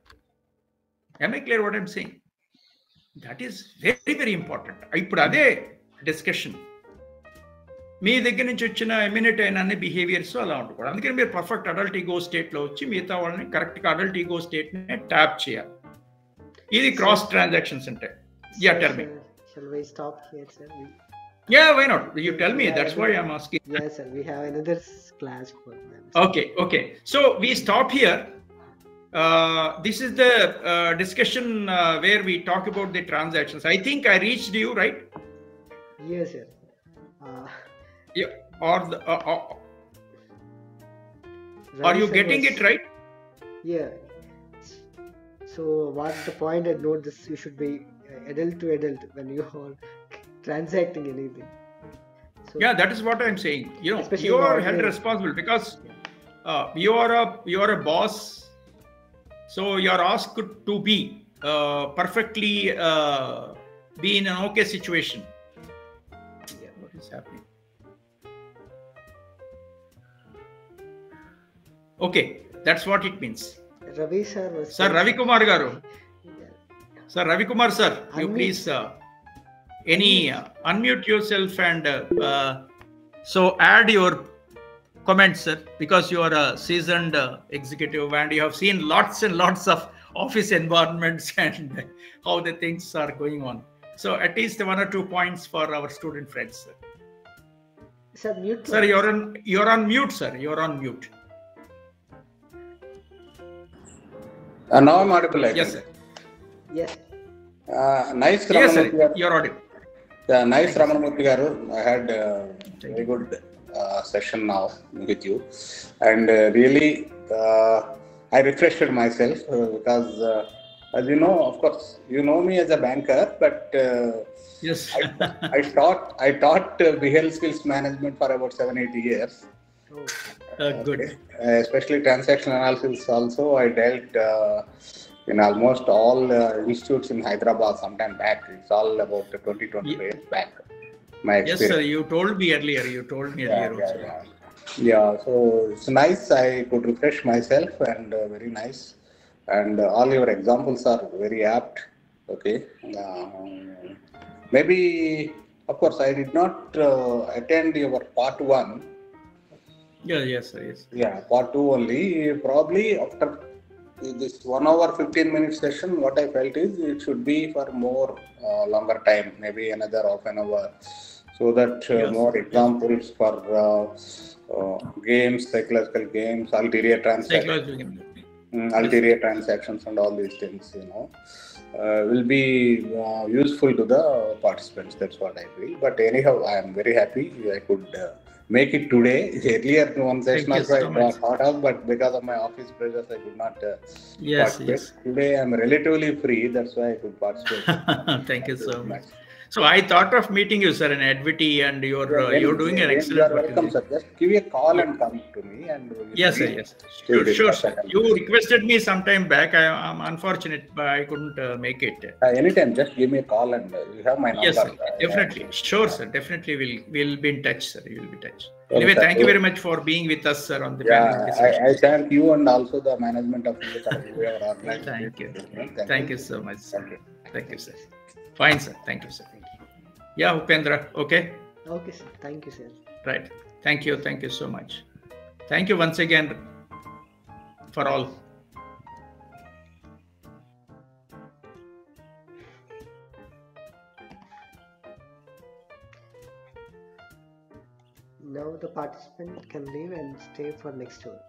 Am I clear what I'm saying? That is very, very important. ఇప్పుడు అదే discussion మీ దగ్గర నుంచి వచ్చిన emanate అయిన అన్ని behaviours అలా ఉండకూడదు. అందుకని మీరు పర్ఫెక్ట్ అడల్ట్ ఈగో స్టేట్లో వచ్చి మిగతా వాళ్ళని కరెక్ట్గా అడల్ట్ ఈగో స్టేట్ని ట్యాప్ చేయాలి. ఇది క్రాస్ ట్రాన్సాక్షన్స్ అంటే. Yeah, tell me. Shall we stop here, sir? Yeah, why not? You tell me. That's why I'm asking. Yes, sir. We have another class for them. Okay. So we stop here. This is the discussion where we talk about the transactions. I think I reached you, right? Yes, sir. Yeah. Are you getting it right? Yeah. So what the point I note this, you should be adult to adult when you are transacting anything. So, yeah, that is what I'm saying. You know, you are held responsible because you are a boss, so you are asked to be perfectly be in an okay situation. Yeah, what is happening? Okay, that's what it means. Ravi sir was. Sir Ravi Kumar garu. Sir Ravi Kumar sir, you please unmute yourself and so add your comments, sir, because you are a seasoned executive and you have seen lots and lots of office environments and how the things are going on. So at least 1 or 2 points for our student friends, sir. Sir, mute. Sir, you're on mute, sir. You're on mute. Now I'm audible. Yes, sir. Yes. Nice. Yes, sir. You're audible. Yeah, nice, Ramanamurthy garu. I had a very good session now with you, and really I refreshed myself because as you know, of course, you know me as a banker, but yes, I taught behavioral skills management for about 7-8 years. Good. Especially transaction analysis. Also, I dealt in almost all institutes in Hyderabad sometime back. It's all about 20 years back. My experience. Yes, sir. You told me earlier. Also. Yeah, so it's nice. I could refresh myself and very nice. And all your examples are very apt. Okay. Maybe, of course, I did not attend your part 1. Yeah, yes, sir. Yes. Yeah, part 2 only. Probably after this 1 hour 15 minute session, what I felt is it should be for more longer time, maybe another half an hour, so that more examples for games, psychological games, ulterior transactions and all these things, you know, will be useful to the participants. That's what I feel. But anyhow, I am very happy I could make it today. Earlier one session also I thought of, but because of my office pressures I could not participate. Yes. Today I am relatively free, that's why I could participate. Thank you so much. So I thought of meeting you, sir, in Adviti, and you're doing an excellent work. You are welcome, sir. Just give me a call and come to me. And yes, sir. Yes. Sure, sir. You requested me some time back. I'm unfortunate, but I couldn't make it. Anytime, just give me a call and you have my number. Yes, sir. Definitely. Sure, sir. Definitely, we'll be in touch, sir. You will be in touch. Anyway, thank you very much for being with us, sir, on the panel. I thank you and also the management of the organization. Thank you. Thank you so much, sir. Thank you, sir. Fine, sir. Thank you, sir. Yeah, Upendra. Okay. Okay, sir. Thank you, sir. Right. Thank you so much. Thank you once again for all. Now the participant can leave and stay for next tour.